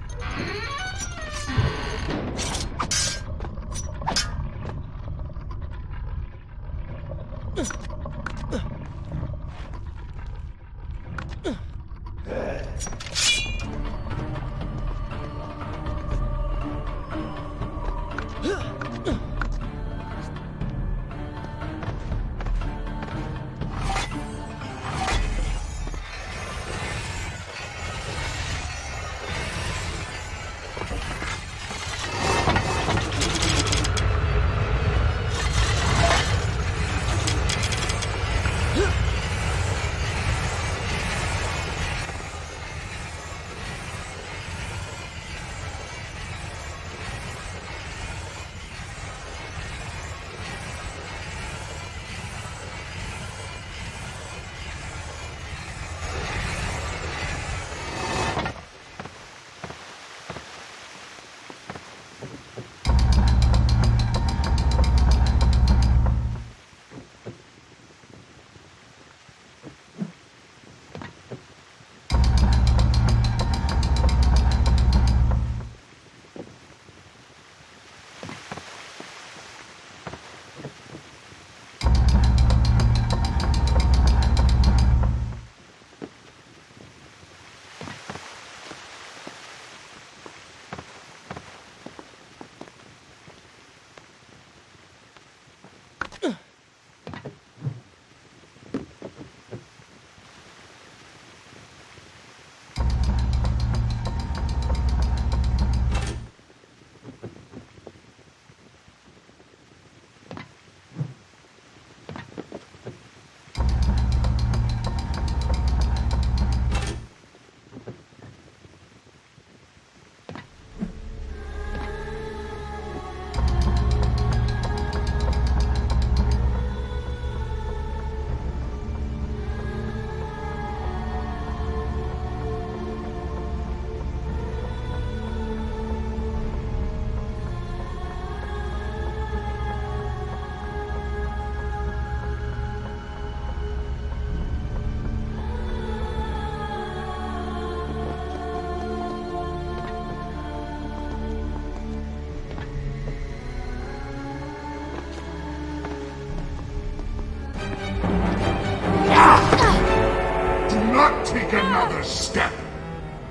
Take another step.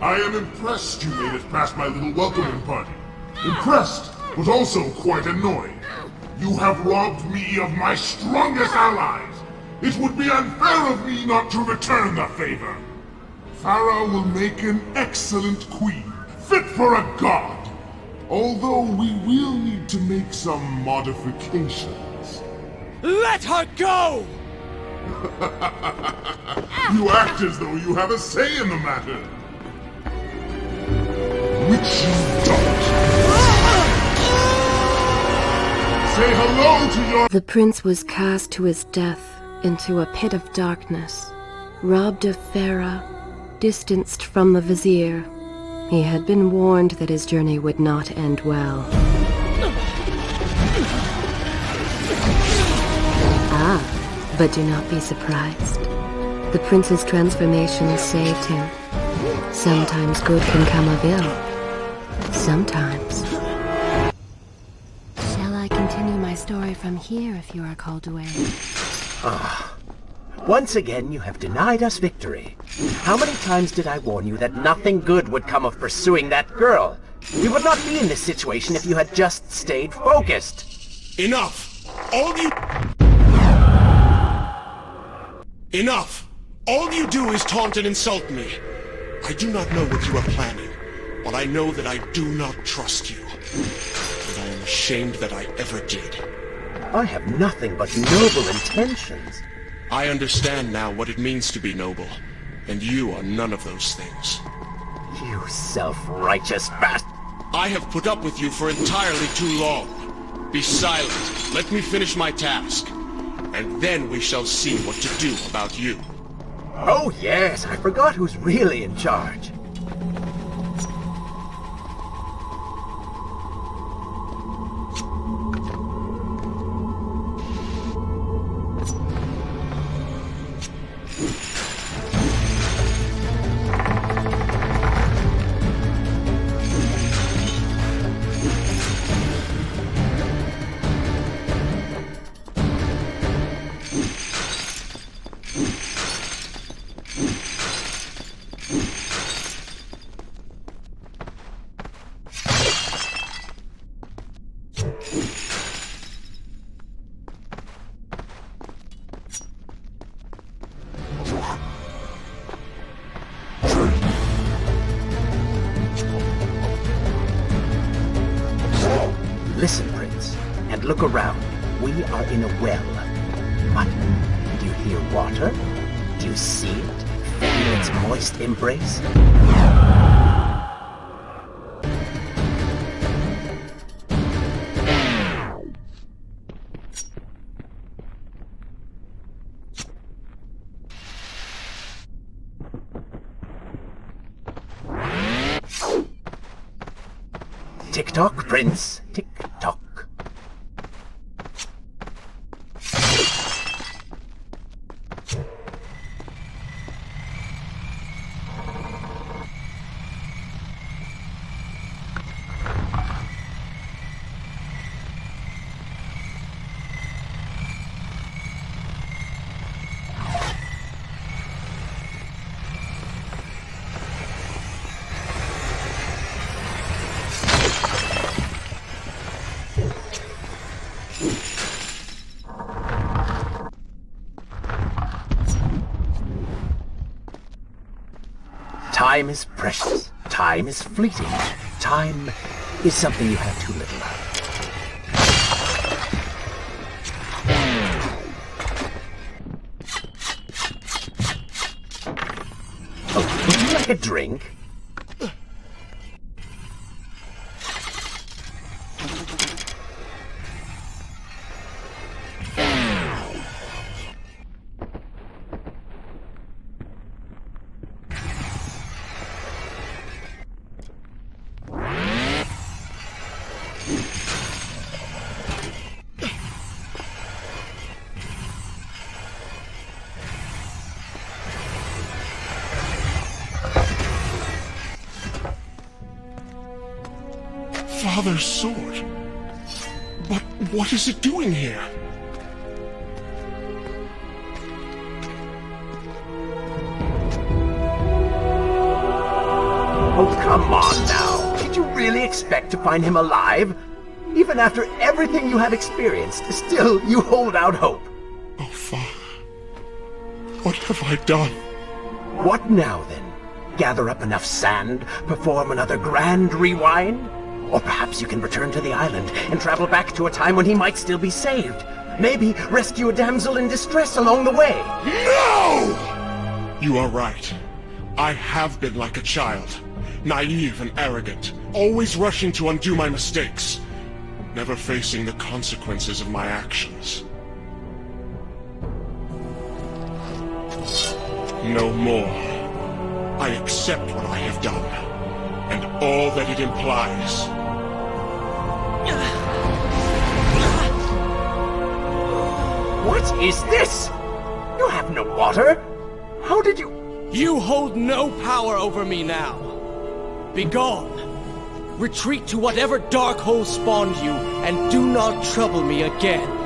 I am impressed you made it past my little welcoming party. Impressed, but also quite annoyed. You have robbed me of my strongest allies. It would be unfair of me not to return the favor. Farah will make an excellent queen, fit for a god. Although we will need to make some modifications. Let her go! You act as though you have a say in the matter. Which you don't. Say hello to your— The prince was cast to his death into a pit of darkness, robbed of Farah, distanced from the vizier. He had been warned that his journey would not end well. But do not be surprised. The prince's transformation saved him. Sometimes good can come of ill. Sometimes. Shall I continue my story from here if you are called away? Once again, you have denied us victory. How many times did I warn you that nothing good would come of pursuing that girl? We would not be in this situation if you had just stayed focused. Enough! Enough! All you do is taunt and insult me. I do not know what you are planning, but I know that I do not trust you. And I am ashamed that I ever did. I have nothing but noble intentions. I understand now what it means to be noble, and you are none of those things. You self-righteous bastard! I have put up with you for entirely too long. Be silent. Let me finish my task. And then we shall see what to do about you. Oh yes, I forgot who's really in charge. Listen, Prince, and look around. We are in a well. But do you hear water? Do you see it? Feel its moist embrace? Tick-tock, Prince. Tick-tock. Time is precious. Time is fleeting. Time is something you have too little of. Oh, would you like a drink? Father's sword. But what is it doing here? Oh, come on now. Did you really expect to find him alive? Even after everything you have experienced, still you hold out hope. Oh, Father. What have I done? What now, then? Gather up enough sand, perform another grand rewind? Or perhaps you can return to the island and travel back to a time when he might still be saved. Maybe rescue a damsel in distress along the way. No! You are right. I have been like a child. Naive and arrogant. Always rushing to undo my mistakes. Never facing the consequences of my actions. No more. I accept what I have done. And all that it implies. What is this? You have no water? How did you... You hold no power over me now. Begone. Retreat to whatever dark hole spawned you, and do not trouble me again.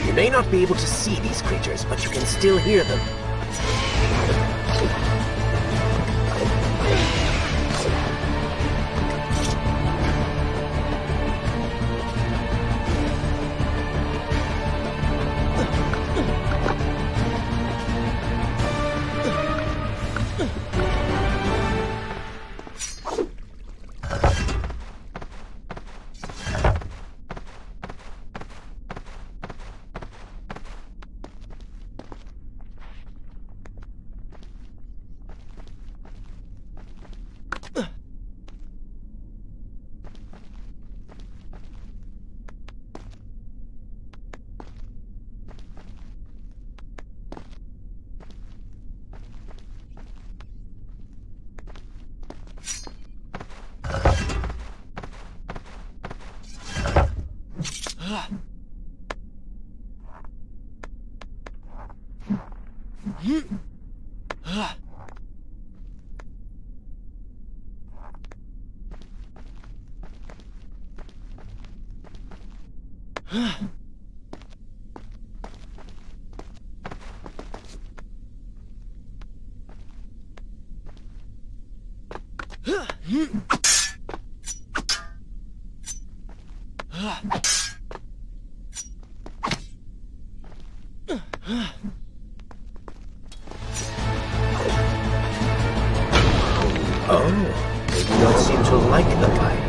You may not be able to see these creatures, but you can still hear them. Oh, they don't seem to like the light.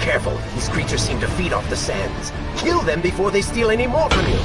Careful, these creatures seem to feed off the sands. Kill them before they steal any more from you.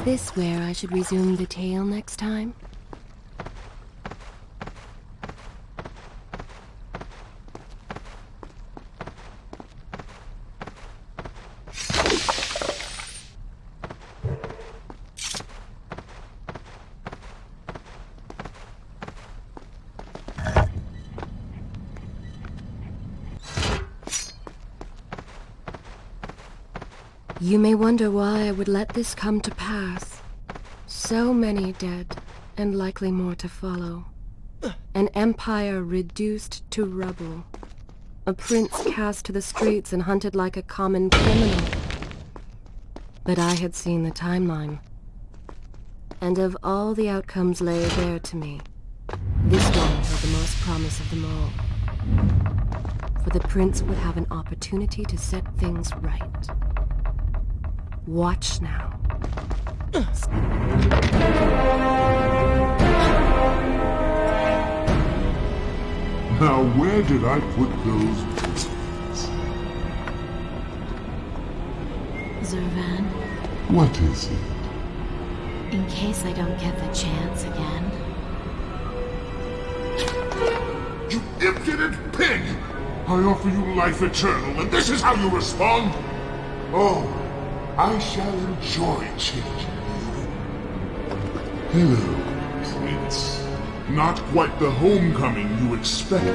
this where I should resume the tale next time? You may wonder why I would let this come to pass. So many dead, and likely more to follow. An empire reduced to rubble. A prince cast to the streets and hunted like a common criminal. But I had seen the timeline. And of all the outcomes laid bare to me, this one held the most promise of them all. For the prince would have an opportunity to set things right. Watch now. Now where did I put those biscuits? Zurvan, What is it? in case I don't get the chance again. You impudent pig! I offer you life eternal, and this is how you respond? Oh, I shall enjoy changing you. Hello, Prince. Not quite the homecoming you expected.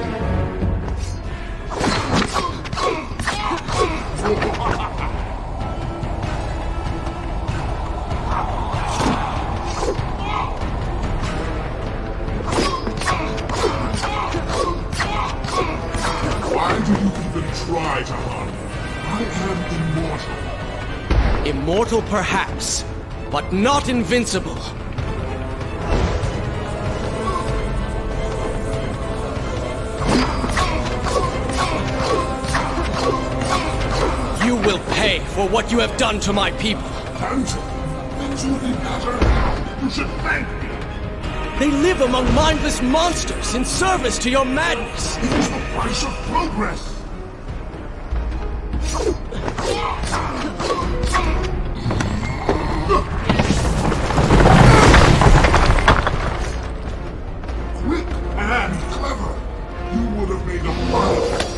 Why do you even try to harm me? I am immortal. Immortal perhaps, but not invincible. You will pay for what you have done to my people. And things will be better now. You should thank me. They live among mindless monsters in service to your madness. It is the price of progress. Quick and clever. You would have made a fun.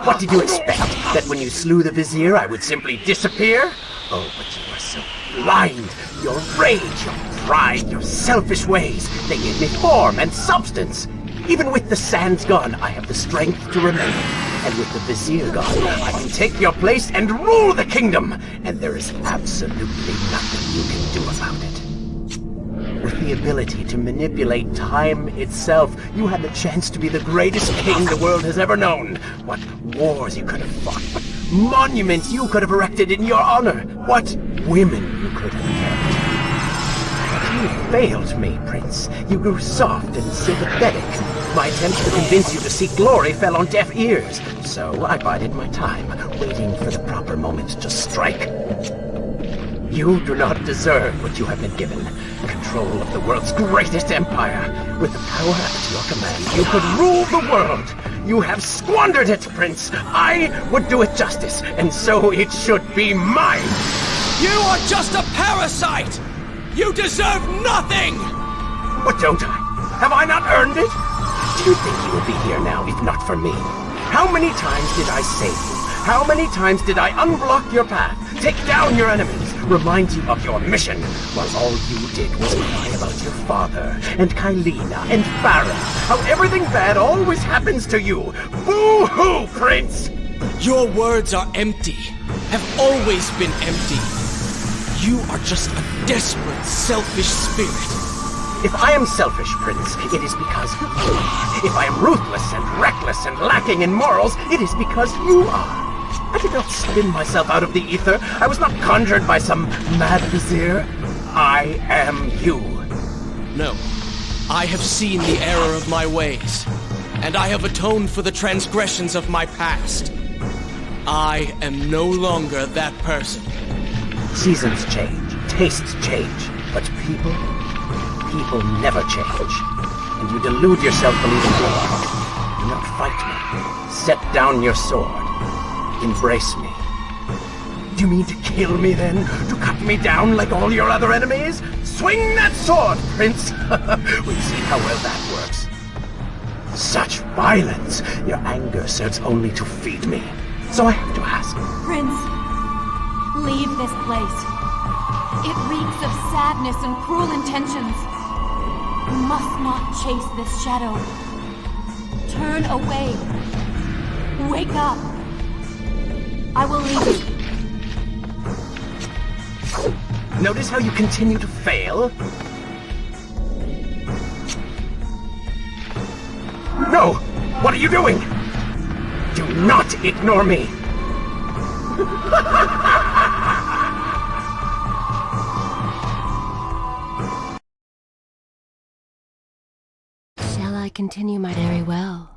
What did you expect? That when you slew the Vizier, I would simply disappear? Oh, but you are so blind. Your rage, your pride, your selfish ways, they gave me form and substance. Even with the sands gone, I have the strength to remain. and with the Vizier gone, I can take your place and rule the kingdom, and there is absolutely nothing you can do about it. With the ability to manipulate time itself, you had the chance to be the greatest king the world has ever known. What wars you could have fought, what monuments you could have erected in your honor, what women you could have kept. You failed me, Prince. You grew soft and sympathetic. My attempts to convince you to seek glory fell on deaf ears, so I bided my time, waiting for the proper moment to strike. You do not deserve what you have been given. Control of the world's greatest empire. With the power at your command, you could rule the world. You have squandered it, Prince. I would do it justice, and so it should be mine. You are just a parasite! You deserve nothing! What don't I? Have I not earned it? Do you think you would be here now if not for me? How many times did I save you? How many times did I unblock your path, take down your enemies, remind you of your mission, while all you did was cry about your father, and Kylina, and Farah, how everything bad always happens to you? Boo-hoo, Prince! Your words are empty, have always been empty. You are just a desperate, selfish spirit. If I am selfish, Prince, it is because you are. If I am ruthless and reckless and lacking in morals, it is because you are. I did not spin myself out of the ether. I was not conjured by some mad vizier. I am you. No. I have seen the error of my ways, and I have atoned for the transgressions of my past. I am no longer that person. Seasons change, tastes change, but people never change. And you delude yourself believing you are. Do not fight me. Set down your sword. Embrace me. Do you mean to kill me then? To cut me down like all your other enemies? Swing that sword, Prince! We'll see how well that works. Such violence! Your anger serves only to feed me. So I have to ask. Prince, leave this place. It reeks of sadness and cruel intentions. You must not chase this shadow. Turn away. Wake up. I will leave you. Notice how you continue to fail? No! What are you doing? Do not ignore me! Shall I continue my very well?